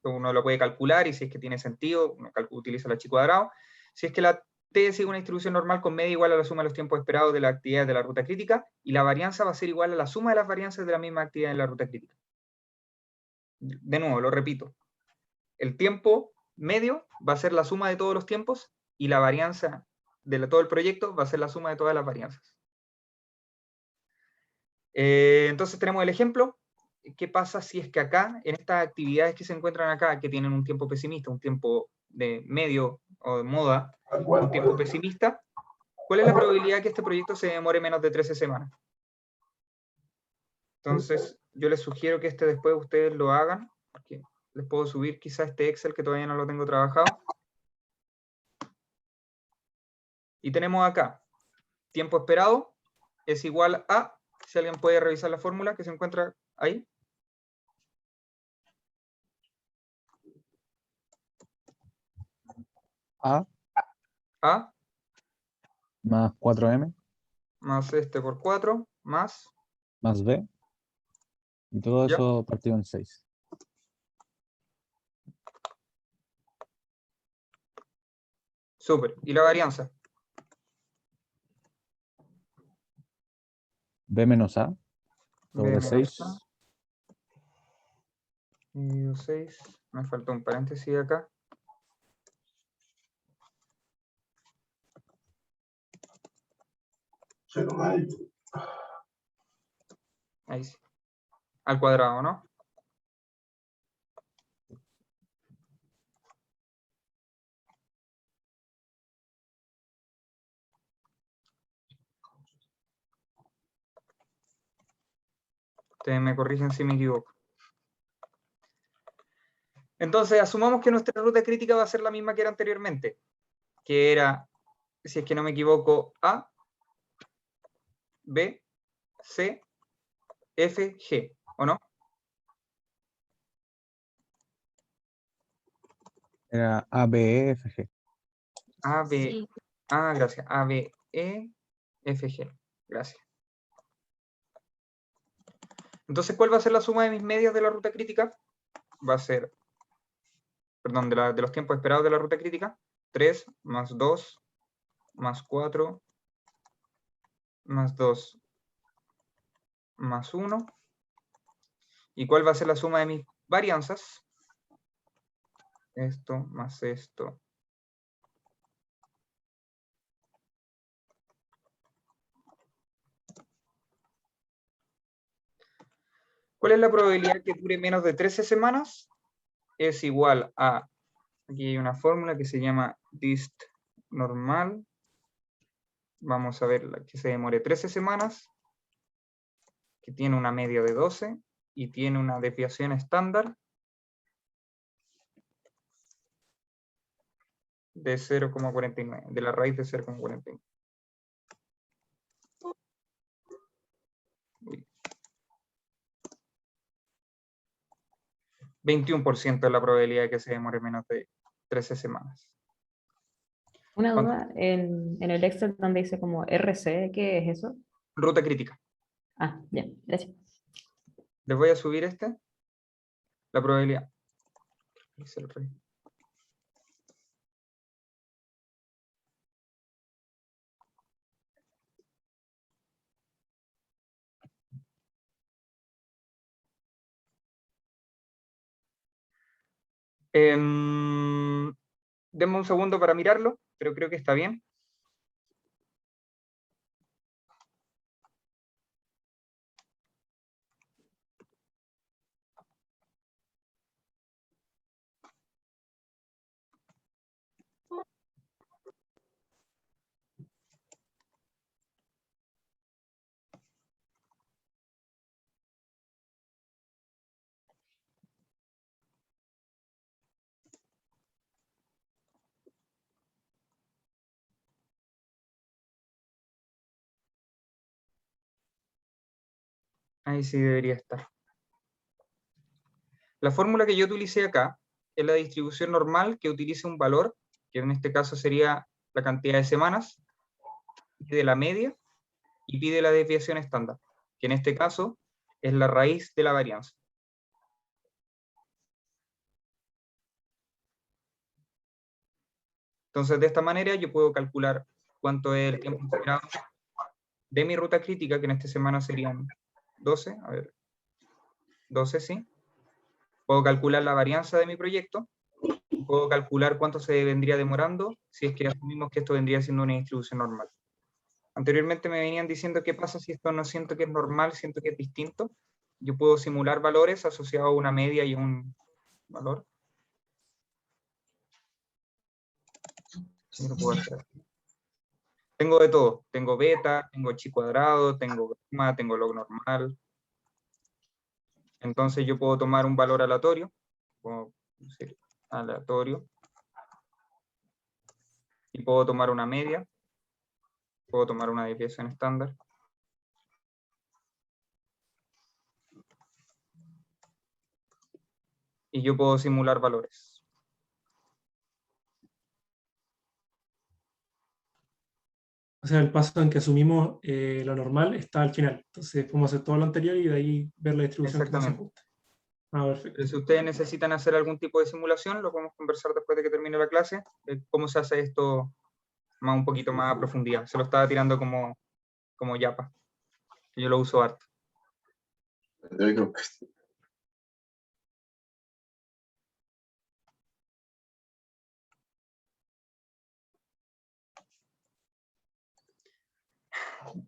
uno lo puede calcular y si es que tiene sentido, uno utiliza el H cuadrado, si es que la T sigue una distribución normal con media igual a la suma de los tiempos esperados de la actividad de la ruta crítica, y la varianza va a ser igual a la suma de las varianzas de la misma actividad en la ruta crítica. De nuevo, lo repito. El tiempo medio va a ser la suma de todos los tiempos y la varianza de todo el proyecto va a ser la suma de todas las varianzas. Entonces tenemos el ejemplo. ¿Qué pasa si es que acá, en estas actividades que se encuentran acá, que tienen un tiempo pesimista, un tiempo de medio o de moda, un tiempo pesimista, cuál es la probabilidad que este proyecto se demore menos de 13 semanas? Entonces, yo les sugiero que después ustedes lo hagan, porque les puedo subir quizá este Excel que todavía no lo tengo trabajado. Y tenemos acá, tiempo esperado es igual a, si alguien puede revisar la fórmula que se encuentra ahí. A A más 4M más este por 4, más, más B, y todo ¿ya? eso partido en 6. Súper. ¿Y la varianza? B menos A B sobre menos 6. A, dividido 6, me faltó un paréntesis acá. Ahí sí. Al cuadrado, ¿no? Ustedes me corrigen si me equivoco. Entonces, asumamos que nuestra ruta crítica va a ser la misma que era anteriormente, que era, si es que no me equivoco, A, B, C, F, G, ¿o no? Era A, B, E, F, G. A, B, Sí. gracias. A, B, E, F, G. Gracias. Entonces, ¿cuál va a ser la suma de mis medias de la ruta crítica? Va a ser, perdón, de los tiempos esperados de la ruta crítica. 3 más 2 más 4 más 2 más 1. ¿Y cuál va a ser la suma de mis varianzas? Esto más esto. ¿Cuál es la probabilidad que dure menos de 13 semanas? Es igual a, aquí hay una fórmula que se llama dist normal. Vamos a ver la que se demore 13 semanas, que tiene una media de 12 y tiene una desviación estándar de 0,49, de la raíz de 0,49. 21% es la probabilidad de que se demore menos de 13 semanas. Una duda, en el Excel donde dice como RC, ¿qué es eso? Ruta crítica. Ah, bien, gracias. Les voy a subir la probabilidad. Es el rey. Denme un segundo para mirarlo, pero creo que está bien. Ahí sí debería estar. La fórmula que yo utilicé acá es la distribución normal que utiliza un valor, que en este caso sería la cantidad de semanas, pide la media y pide la desviación estándar, que en este caso es la raíz de la varianza. Entonces, de esta manera yo puedo calcular cuánto es el tiempo esperado de mi ruta crítica, que en esta semana serían 12, a ver, 12, sí. Puedo calcular la varianza de mi proyecto, puedo calcular cuánto se vendría demorando, si es que asumimos que esto vendría siendo una distribución normal. Anteriormente me venían diciendo qué pasa si esto no siento que es normal, siento que es distinto. Yo puedo simular valores asociados a una media y un valor. Sí, lo puedo hacer. Tengo de todo, tengo beta, tengo chi cuadrado, tengo gamma, tengo log normal. Entonces yo puedo tomar un valor aleatorio, puedo decir aleatorio, y puedo tomar una media, puedo tomar una desviación estándar. Y yo puedo simular valores. O sea, el paso en que asumimos lo normal está al final. Entonces podemos hacer todo lo anterior y de ahí ver la distribución que más se ajuste. Ah, perfecto. Pero si ustedes necesitan hacer algún tipo de simulación, lo podemos conversar después de que termine la clase, cómo se hace esto más un poquito más a profundidad. Se lo estaba tirando como yapa. Yo lo uso harto.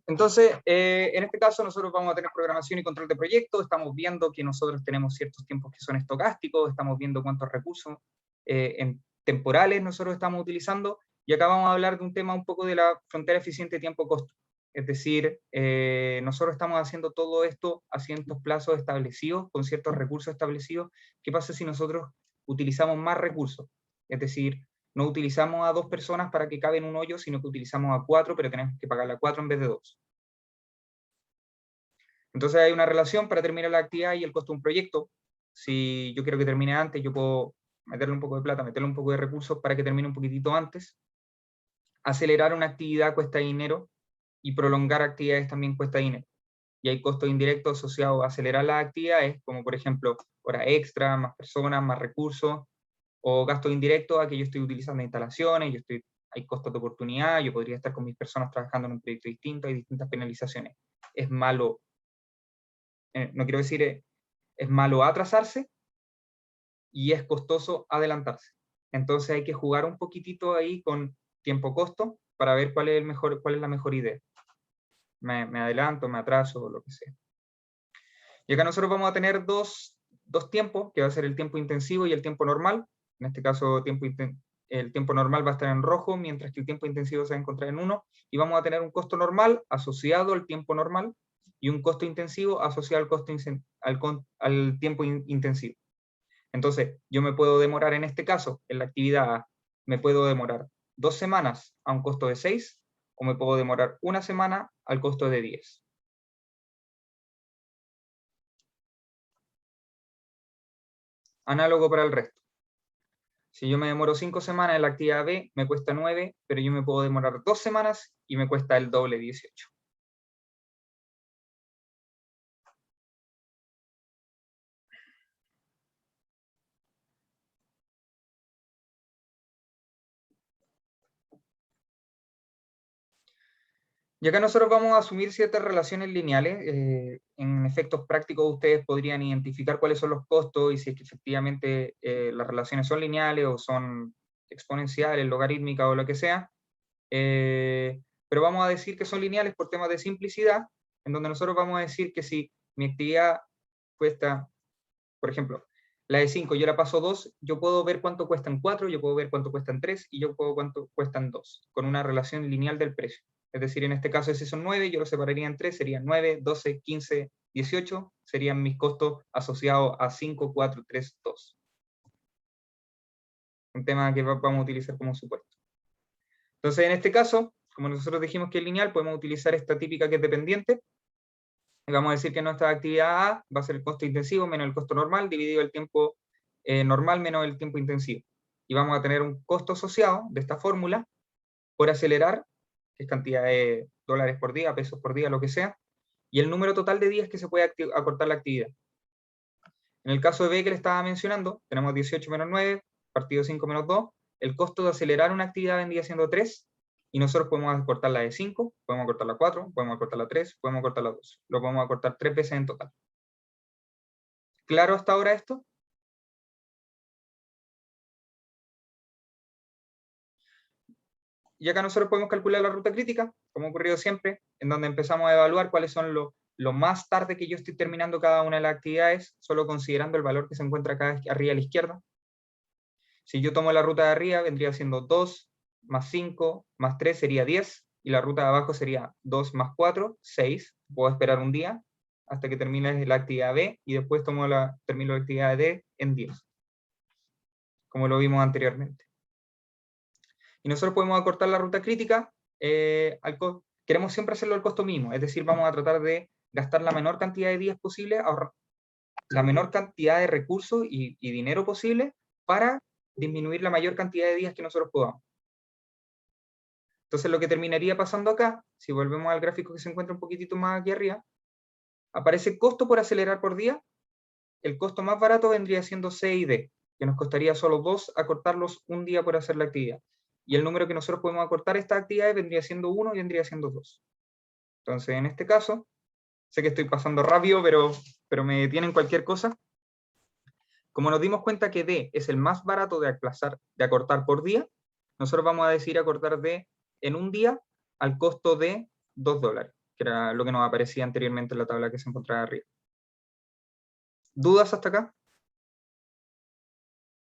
Entonces, en este caso nosotros vamos a tener programación y control de proyectos, estamos viendo que nosotros tenemos ciertos tiempos que son estocásticos, estamos viendo cuántos recursos temporales nosotros estamos utilizando, y acá vamos a hablar de un tema un poco de la frontera eficiente tiempo-costo. Es decir, nosotros estamos haciendo todo esto a ciertos plazos establecidos, con ciertos recursos establecidos. ¿Qué pasa si nosotros utilizamos más recursos? Es decir, no utilizamos a 2 personas para que cabe en un hoyo, sino que utilizamos a 4, pero tenemos que pagarle a 4 en vez de 2. Entonces hay una relación para terminar la actividad y el costo de un proyecto. Si yo quiero que termine antes, yo puedo meterle un poco de plata, meterle un poco de recursos para que termine un poquitito antes. Acelerar una actividad cuesta dinero, y prolongar actividades también cuesta dinero. Y hay costos indirectos asociados a acelerar las actividades, como por ejemplo, hora extra, más personas, más recursos, o gastos indirectos a que yo estoy utilizando instalaciones, hay costos de oportunidad, yo podría estar con mis personas trabajando en un proyecto distinto, hay distintas penalizaciones. Es malo, no quiero decir es malo atrasarse, y es costoso adelantarse. Entonces hay que jugar un poquitito ahí con tiempo-costo para ver cuál es la mejor idea. Me adelanto, me atraso, o lo que sea. Y acá nosotros vamos a tener dos tiempos, que va a ser el tiempo intensivo y el tiempo normal. En este caso, el tiempo normal va a estar en rojo, mientras que el tiempo intensivo se va a encontrar en 1, y vamos a tener un costo normal asociado al tiempo normal, y un costo intensivo asociado al tiempo intensivo. Entonces, yo me puedo demorar en este caso, en la actividad A, me puedo demorar 2 semanas a un costo de 6, o me puedo demorar 1 semana al costo de 10. Análogo para el resto. Si yo me demoro 5 semanas en la actividad B, me cuesta 9, pero yo me puedo demorar 2 semanas y me cuesta el doble, 18. Y acá nosotros vamos a asumir ciertas relaciones lineales. En efectos prácticos ustedes podrían identificar cuáles son los costos y si es que efectivamente las relaciones son lineales o son exponenciales, logarítmicas o lo que sea. Pero vamos a decir que son lineales por temas de simplicidad, en donde nosotros vamos a decir que si mi actividad cuesta, por ejemplo, la de 5 yo la paso 2, yo puedo ver cuánto cuestan 4, yo puedo ver cuánto cuestan 3, y yo puedo cuánto cuestan 2, con una relación lineal del precio. Es decir, en este caso, si son 9, yo lo separaría en 3, serían 9, 12, 15, 18, serían mis costos asociados a 5, 4, 3, 2. Un tema que vamos a utilizar como supuesto. Entonces, en este caso, como nosotros dijimos que es lineal, podemos utilizar esta típica que es dependiente, Y vamos a decir que nuestra actividad A va a ser el costo intensivo menos el costo normal, dividido el tiempo normal menos el tiempo intensivo. Y vamos a tener un costo asociado de esta fórmula por acelerar, que es cantidad de dólares por día, pesos por día, lo que sea, y el número total de días que se puede acortar la actividad. En el caso de B que le estaba mencionando, tenemos 18 menos 9, partido 5 menos 2, el costo de acelerar una actividad vendría siendo 3, y nosotros podemos acortarla de 5, podemos acortarla 4, podemos acortarla 3, podemos acortarla 2. Lo podemos acortar 3 veces en total. ¿Claro hasta ahora esto? Y acá nosotros podemos calcular la ruta crítica, como ha ocurrido siempre, en donde empezamos a evaluar cuáles son lo más tarde que yo estoy terminando cada una de las actividades, solo considerando el valor que se encuentra acá arriba a la izquierda. Si yo tomo la ruta de arriba, vendría siendo 2 más 5 más 3 sería 10, y la ruta de abajo sería 2 más 4, 6. Puedo esperar un día hasta que termine la actividad B, y después termino la actividad D en 10, como lo vimos anteriormente. Y nosotros podemos acortar la ruta crítica, queremos siempre hacerlo al costo mínimo, es decir, vamos a tratar de gastar la menor cantidad de días posible, ahorrar la menor cantidad de recursos y dinero posible para disminuir la mayor cantidad de días que nosotros podamos. Entonces lo que terminaría pasando acá, si volvemos al gráfico que se encuentra un poquitito más aquí arriba, aparece costo por acelerar por día. El costo más barato vendría siendo C y D, que nos costaría solo 2 acortarlos un día por hacer la actividad. Y el número que nosotros podemos acortar estas actividades vendría siendo 1 y vendría siendo 2. Entonces, en este caso, sé que estoy pasando rápido, pero me detienen cualquier cosa. Como nos dimos cuenta que D es el más barato de acortar por día, nosotros vamos a decidir acortar D en un día al costo de $2, que era lo que nos aparecía anteriormente en la tabla que se encontraba arriba. ¿Dudas hasta acá?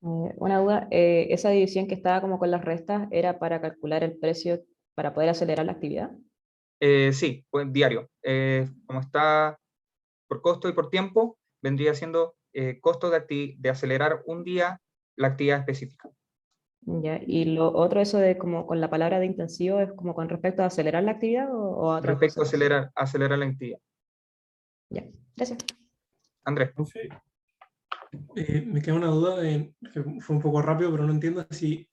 Una duda, esa división que estaba como con las restas era para calcular el precio para poder acelerar la actividad. Sí, pues diario. Como está por costo y por tiempo, vendría siendo costo de acelerar un día la actividad específica. Ya, y lo otro, eso de como con la palabra de intensivo, ¿es como con respecto a acelerar la actividad o a otra Respecto a cosa? acelerar la actividad. Ya, gracias. Andrés. Me queda una duda, que fue un poco rápido, pero no entiendo si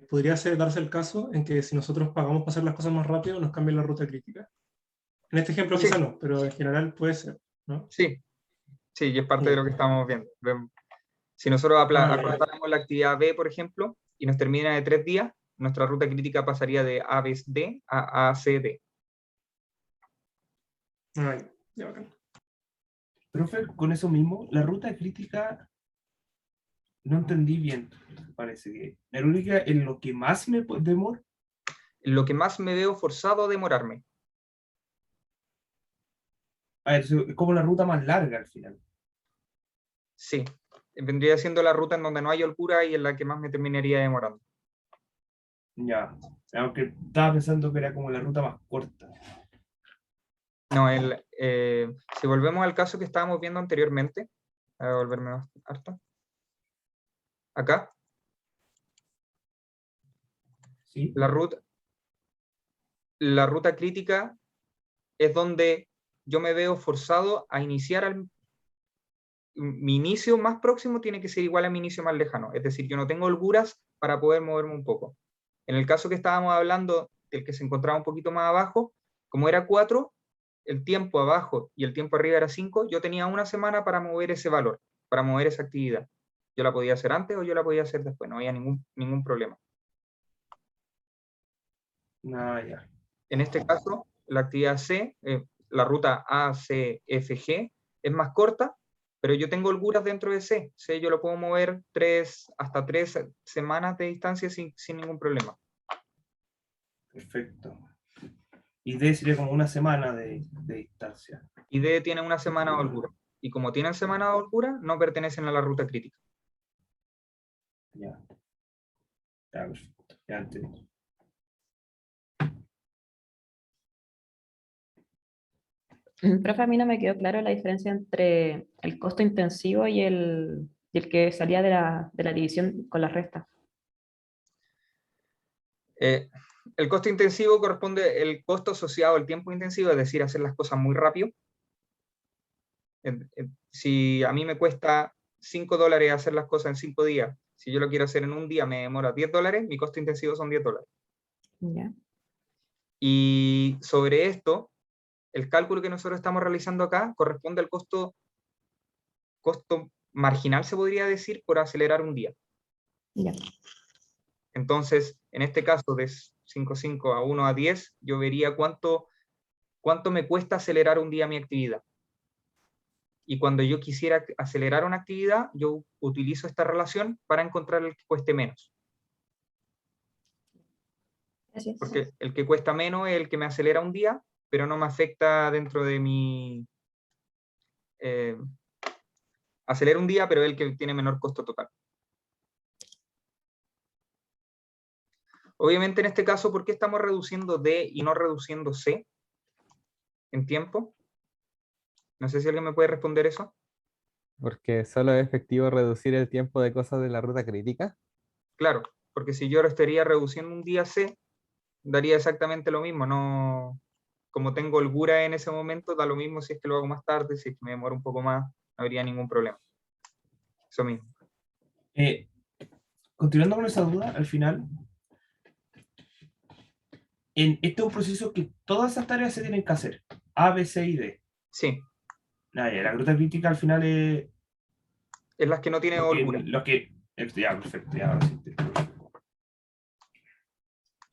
podría darse el caso en que si nosotros pagamos para hacer las cosas más rápido, nos cambien la ruta crítica. En este ejemplo Sí. quizá no, pero en general puede ser, ¿no? Sí, sí, y es parte de lo que estamos viendo. Si nosotros acortáramos la actividad B, por ejemplo, y nos termina de 3 días, nuestra ruta crítica pasaría de ABD a ACD. Ya, bacán. Profe, con eso mismo, la ruta crítica no entendí bien, parece que. La única en lo que más me demora. En lo que más me veo forzado a demorarme. A ver, es como la ruta más larga al final. Sí, vendría siendo la ruta en donde no hay holgura y en la que más me terminaría demorando. Ya, aunque estaba pensando que era como la ruta más corta. No, si volvemos al caso que estábamos viendo anteriormente, a volverme más harto. Acá. ¿Sí? La ruta crítica es donde yo me veo forzado a iniciar mi inicio más próximo tiene que ser igual a mi inicio más lejano. Es decir, yo no tengo holguras para poder moverme un poco. En el caso que estábamos hablando, del que se encontraba un poquito más abajo, como era 4, el tiempo abajo y el tiempo arriba era 5, yo tenía una semana para mover ese valor, para mover esa actividad. Yo la podía hacer antes o yo la podía hacer después, no había ningún problema. Ya. En este caso, la actividad C, la ruta ACFG, es más corta, pero yo tengo holguras dentro de C. C yo lo puedo mover hasta 3 semanas de distancia sin ningún problema. Perfecto. Y D sería como una semana de distancia. Y D tiene una semana de holgura. Y como tienen semana de holgura, no pertenecen a la ruta crítica. Ya. Ya, perfecto. Ya entendí. Profe, a mí no me quedó claro la diferencia entre el costo intensivo y el que salía de la división con las restas. El costo intensivo corresponde al costo asociado al tiempo intensivo, es decir, hacer las cosas muy rápido. Si a mí me cuesta $5 hacer las cosas en 5 días, si yo lo quiero hacer en un día me demora $10, mi costo intensivo son $10. Ya. Y sobre esto, el cálculo que nosotros estamos realizando acá corresponde al costo marginal, se podría decir, por acelerar un día. Ya. Entonces, en este caso de 5,5 a 1 a 10, yo vería cuánto me cuesta acelerar un día mi actividad. Y cuando yo quisiera acelerar una actividad, yo utilizo esta relación para encontrar el que cueste menos. Gracias. Porque el que cuesta menos es el que me acelera un día, pero no me afecta dentro de mi... acelera un día, pero es el que tiene menor costo total. Obviamente en este caso, ¿por qué estamos reduciendo D y no reduciendo C en tiempo? No sé si alguien me puede responder eso. Porque solo es efectivo reducir el tiempo de cosas de la ruta crítica. Claro, porque si yo lo estaría reduciendo un día C, daría exactamente lo mismo. No, como tengo holgura en ese momento, da lo mismo si es que lo hago más tarde, si es que me demoro un poco más, no habría ningún problema. Eso mismo. Continuando con esa duda, al final, este es un proceso que todas esas tareas se tienen que hacer. A, B, C y D. Sí. La ruta crítica al final es las que no tienen holgura. Ya, perfecto. Ya, ahora sí,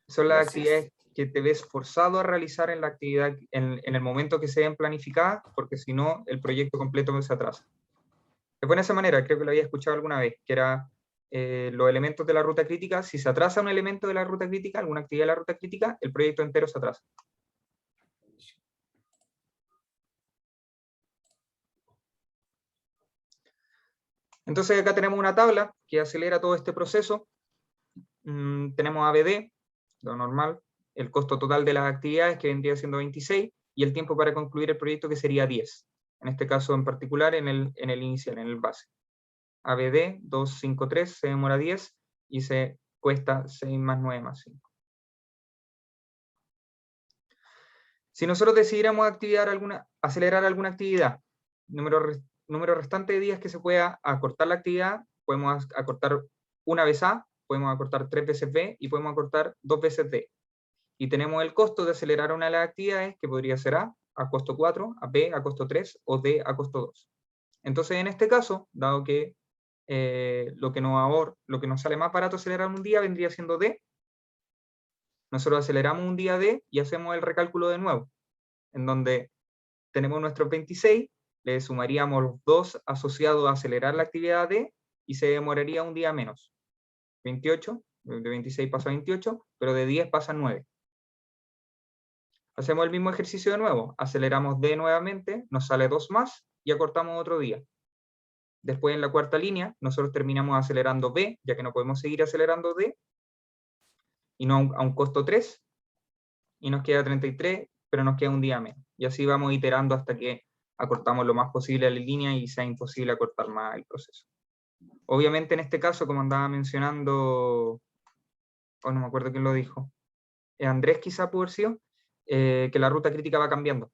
son las Gracias. actividades que te ves forzado a realizar en la actividad en el momento que se den planificadas, porque si no, el proyecto completo se atrasa. De buena esa manera, creo que lo había escuchado alguna vez, que era los elementos de la ruta crítica. Si se atrasa un elemento de la ruta crítica, alguna actividad de la ruta crítica, el proyecto entero se atrasa. Entonces acá tenemos una tabla que acelera todo este proceso. Tenemos ABD, lo normal, el costo total de las actividades que vendría siendo 26 y el tiempo para concluir el proyecto que sería 10. En este caso en particular en el inicial, en el base. ABD 253 se demora 10 y se cuesta 6 más 9 más 5. Si nosotros decidiéramos acelerar alguna actividad, número restante de días que se pueda acortar la actividad, podemos acortar una vez A, podemos acortar 3 veces B y podemos acortar 2 veces D. Y tenemos el costo de acelerar una de las actividades, que podría ser A costo 4, a B a costo 3 o D a costo 2. Entonces, en este caso, dado que lo que nos sale más barato acelerar un día vendría siendo D, nosotros aceleramos un día D y hacemos el recálculo de nuevo, en donde tenemos nuestros 26, le sumaríamos los 2 asociados a acelerar la actividad D y se demoraría un día menos. 28, de 26 pasa a 28, pero de 10 pasa a 9. Hacemos el mismo ejercicio de nuevo, aceleramos D nuevamente, nos sale 2 más y acortamos otro día. Después en la cuarta línea, nosotros terminamos acelerando B, ya que no podemos seguir acelerando D, y no a un costo 3, y nos queda 33, pero nos queda un día menos. Y así vamos iterando hasta que acortamos lo más posible la línea y sea imposible acortar más el proceso. Obviamente en este caso, como andaba mencionando, no me acuerdo quién lo dijo, Andrés quizá pudo haber sido, que la ruta crítica va cambiando.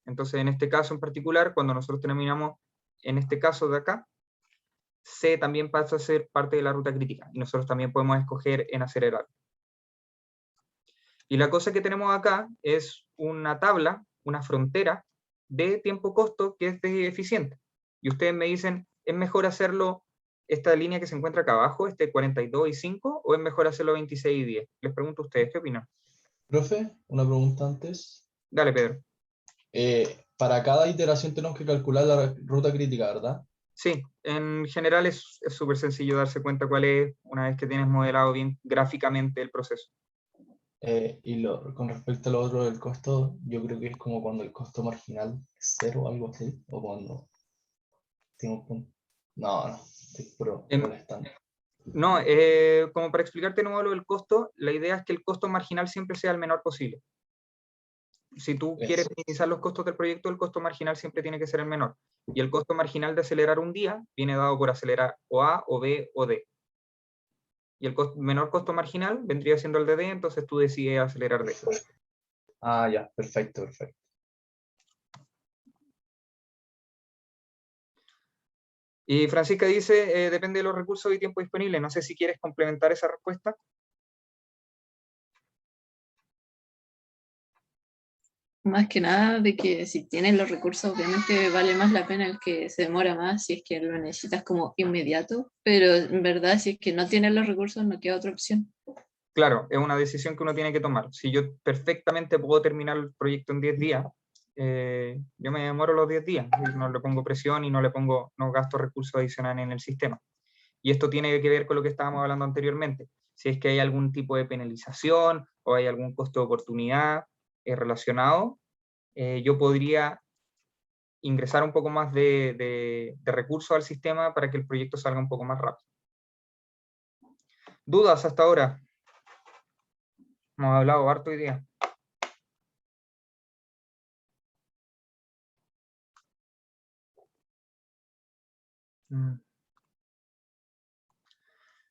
Entonces en este caso en particular, cuando nosotros terminamos, en este caso de acá, C también pasa a ser parte de la ruta crítica, y nosotros también podemos escoger en acelerar. Y la cosa que tenemos acá es una tabla, una frontera de tiempo-costo que es eficiente. Y ustedes me dicen, ¿es mejor hacerlo esta línea que se encuentra acá abajo, 42 y 5, o es mejor hacerlo 26 y 10? Les pregunto a ustedes, ¿qué opinan? Profe, una pregunta antes. Dale, Pedro. Para cada iteración tenemos que calcular la ruta crítica, ¿verdad? Sí, en general es súper sencillo darse cuenta cuál es una vez que tienes modelado bien gráficamente el proceso. Con respecto a lo otro del costo, yo creo que es como cuando el costo marginal es 0 o algo así, o cuando tengo un punto. No, estoy puro molestando. No, como para explicarte de nuevo lo del costo, la idea es que el costo marginal siempre sea el menor posible. Si tú quieres minimizar los costos del proyecto, el costo marginal siempre tiene que ser el menor. Y el costo marginal de acelerar un día viene dado por acelerar o A, o B, o D. Y el menor costo marginal vendría siendo el de D, entonces tú decides acelerar D. Ah, ya, perfecto. Y Francisca dice, depende de los recursos y tiempo disponible. No sé si quieres complementar esa respuesta. Más que nada de que si tienes los recursos, obviamente vale más la pena el que se demora más si es que lo necesitas como inmediato, pero en verdad si es que no tienes los recursos no queda otra opción. Claro, es una decisión que uno tiene que tomar. Si yo perfectamente puedo terminar el proyecto en 10 días, yo me demoro los 10 días, y no le pongo presión y no gasto recursos adicionales en el sistema. Y esto tiene que ver con lo que estábamos hablando anteriormente. Si es que hay algún tipo de penalización o hay algún costo de oportunidad relacionado, yo podría ingresar un poco más de recursos al sistema para que el proyecto salga un poco más rápido. ¿Dudas hasta ahora? Hemos hablado harto hoy día.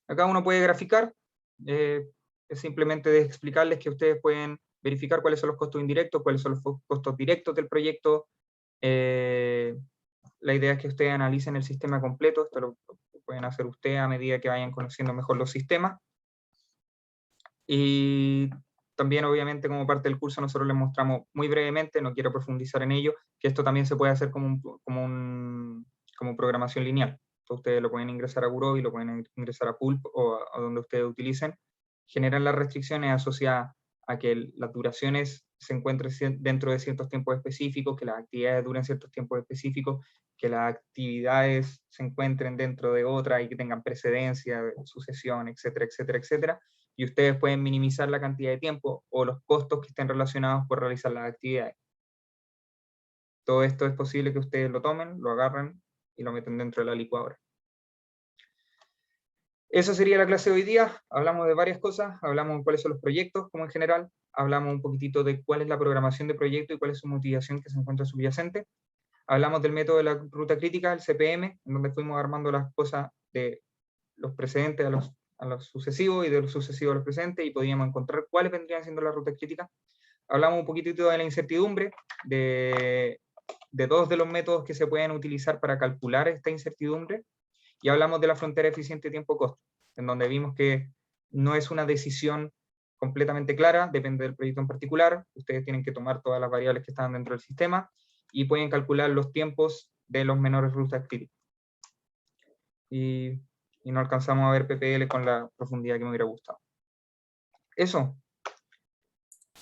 Acá uno puede graficar, es simplemente de explicarles que ustedes pueden verificar cuáles son los costos indirectos, cuáles son los costos directos del proyecto. La idea es que ustedes analicen el sistema completo, esto lo pueden hacer ustedes a medida que vayan conociendo mejor los sistemas. Y también, obviamente, como parte del curso, nosotros les mostramos muy brevemente, no quiero profundizar en ello, que esto también se puede hacer como programación lineal. Entonces, ustedes lo pueden ingresar a Gurobi, lo pueden ingresar a Pulp o a donde ustedes utilicen. Generan las restricciones asociadas a que las duraciones se encuentren dentro de ciertos tiempos específicos, que las actividades duren ciertos tiempos específicos, que las actividades se encuentren dentro de otras y que tengan precedencia, sucesión, etcétera, etcétera, etcétera. Y ustedes pueden minimizar la cantidad de tiempo o los costos que estén relacionados por realizar las actividades. Todo esto es posible que ustedes lo tomen, lo agarren y lo meten dentro de la licuadora. Eso sería la clase de hoy día. Hablamos de varias cosas, hablamos de cuáles son los proyectos como en general, hablamos un poquitito de cuál es la programación de proyecto y cuál es su motivación que se encuentra subyacente. Hablamos del método de la ruta crítica, el CPM, en donde fuimos armando las cosas de los precedentes a los sucesivos y de los sucesivos a los precedentes y podíamos encontrar cuáles vendrían siendo las rutas críticas. Hablamos un poquitito de la incertidumbre, de dos de los métodos que se pueden utilizar para calcular esta incertidumbre, y hablamos de la frontera eficiente tiempo-costo, en donde vimos que no es una decisión completamente clara, depende del proyecto en particular, ustedes tienen que tomar todas las variables que están dentro del sistema y pueden calcular los tiempos de los menores rutas críticas. Y no alcanzamos a ver PPL con la profundidad que me hubiera gustado. Eso.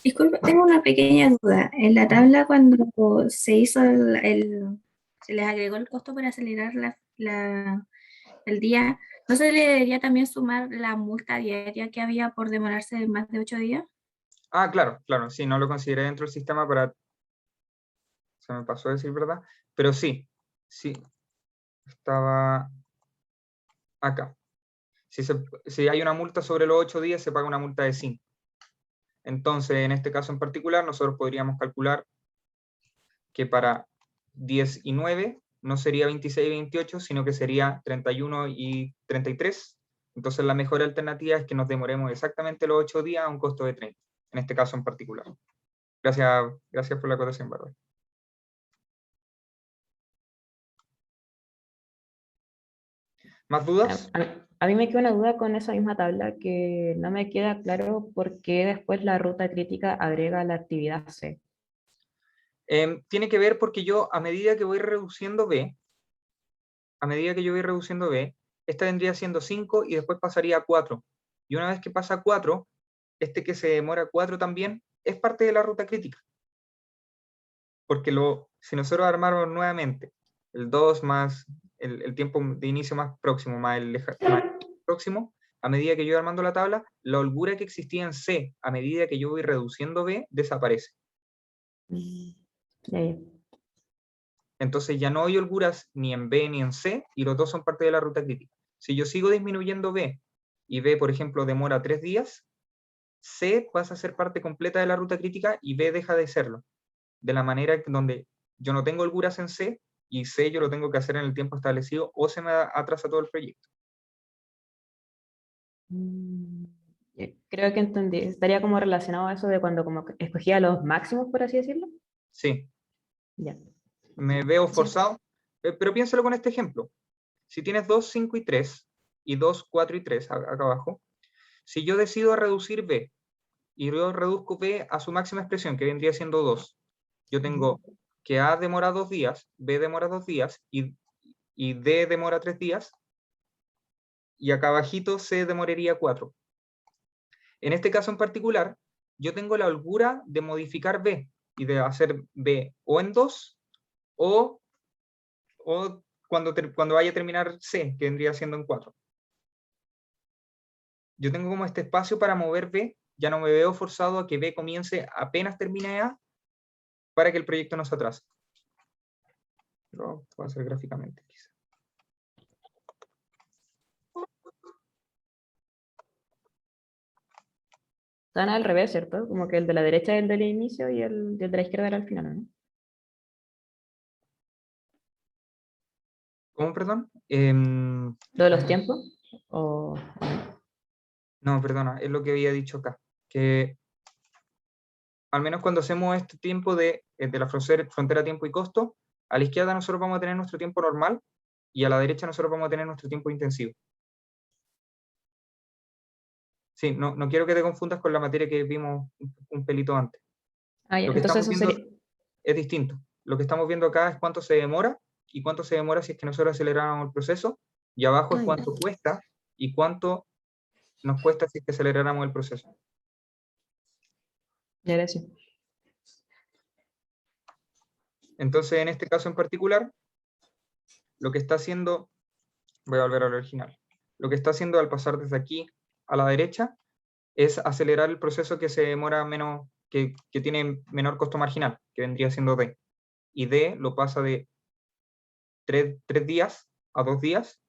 Disculpa, tengo una pequeña duda. En la tabla, cuando se hizo se les agregó el costo para acelerar el día, ¿no se le debería también sumar la multa diaria que había por demorarse más de 8 días? Ah, claro, claro, sí, no lo consideré dentro del sistema para... Se me pasó a decir, ¿verdad? Pero sí, estaba acá. Si hay una multa sobre los 8 días, se paga una multa de 5. Entonces, en este caso en particular, nosotros podríamos calcular que para 10 y 9 no sería 26 y 28, sino que sería 31 y 33. Entonces, la mejor alternativa es que nos demoremos exactamente los 8 días a un costo de 30, en este caso en particular. Gracias por la acotación, Bárbara. ¿Más dudas? A mí me queda una duda con esa misma tabla que no me queda claro por qué después la ruta crítica agrega la actividad C. Tiene que ver porque yo, a medida que voy reduciendo B, esta vendría siendo 5 y después pasaría a 4. Y una vez que pasa a 4, este que se demora 4 también, es parte de la ruta crítica. Porque si nosotros armamos nuevamente el 2 más el tiempo de inicio más próximo, más el próximo, a medida que yo voy armando la tabla, la holgura que existía en C, a medida que yo voy reduciendo B, desaparece. Entonces ya no hay holguras ni en B ni en C, y los dos son parte de la ruta crítica. Si yo sigo disminuyendo B, y B, por ejemplo, demora 3 días, C pasa a ser parte completa de la ruta crítica y B deja de serlo. De la manera donde yo no tengo holguras en C, y C yo lo tengo que hacer en el tiempo establecido, o se me atrasa todo el proyecto. Creo que entendí. Estaría como relacionado a eso de cuando como escogía los máximos, por así decirlo. Sí. Ya. Me veo forzado, pero piénsalo con este ejemplo. si tienes 2, 5 y 3, y 2, 4 y 3 acá abajo, si yo decido reducir B, y yo reduzco B a su máxima expresión, que vendría siendo 2, yo tengo que A demora 2 días, B demora 2 días, y D demora 3 días, y acá abajito C demoraría 4. En este caso en particular, yo tengo la holgura de modificar B, y de hacer B o en 2, o cuando vaya a terminar C, que vendría siendo en 4. Yo tengo como este espacio para mover B, ya no me veo forzado a que B comience apenas termine A, para que el proyecto no se atrase. Lo puedo hacer gráficamente, quizá. Están al revés, ¿cierto? Como que el de la derecha es el del inicio y el de la izquierda era el final, ¿no? ¿Cómo, perdón? ¿Lo de los tiempos? ¿O no? No, perdona, es lo que había dicho acá. Que al menos cuando hacemos este tiempo de la frontera tiempo y costo, a la izquierda nosotros vamos a tener nuestro tiempo normal y a la derecha nosotros vamos a tener nuestro tiempo intensivo. Sí, no quiero que te confundas con la materia que vimos un pelito antes. Ah, ya, Lo que entonces estamos eso viendo sería... es distinto. Lo que estamos viendo acá es cuánto se demora y cuánto se demora si es que nosotros aceleráramos el proceso, y abajo es Ah, ya. cuánto cuesta y cuánto nos cuesta si es que aceleráramos el proceso. Ya, gracias. Entonces, en este caso en particular, lo que está haciendo, voy a volver al original, lo que está haciendo al pasar desde aquí a la derecha es acelerar el proceso que se demora menos, que tiene menor costo marginal, que vendría siendo D. Y D lo pasa de 3 días a 2 días,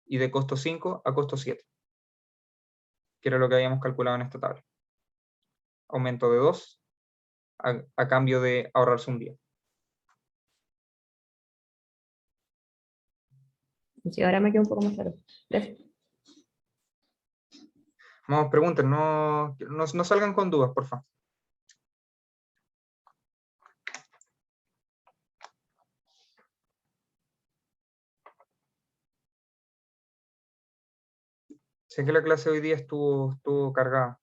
y de costo 5 a costo 7, que era lo que habíamos calculado en esta tabla. Aumento de 2 a cambio de ahorrarse un día. Sí, ahora me queda un poco más claro. Gracias. Vamos, pregunten, no salgan con dudas, por favor. Sé que la clase hoy día estuvo cargada.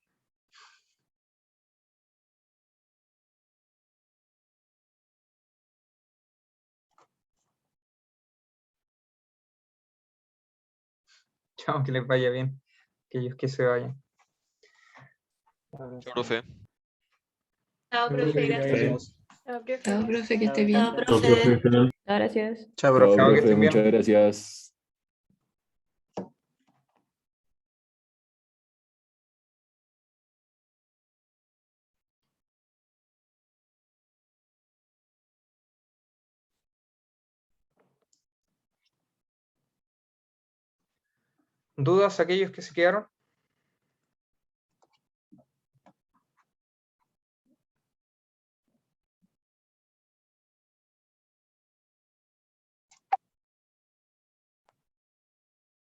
Chao, que les vaya bien. Aquellos que se vayan. Chao, profe. Chao, profe, gracias. Chao, profe, que esté bien. Chao, profe. Gracias. Chao, Chao, que profe, estén bien. muchas gracias. ¿Dudas aquellos que se quedaron?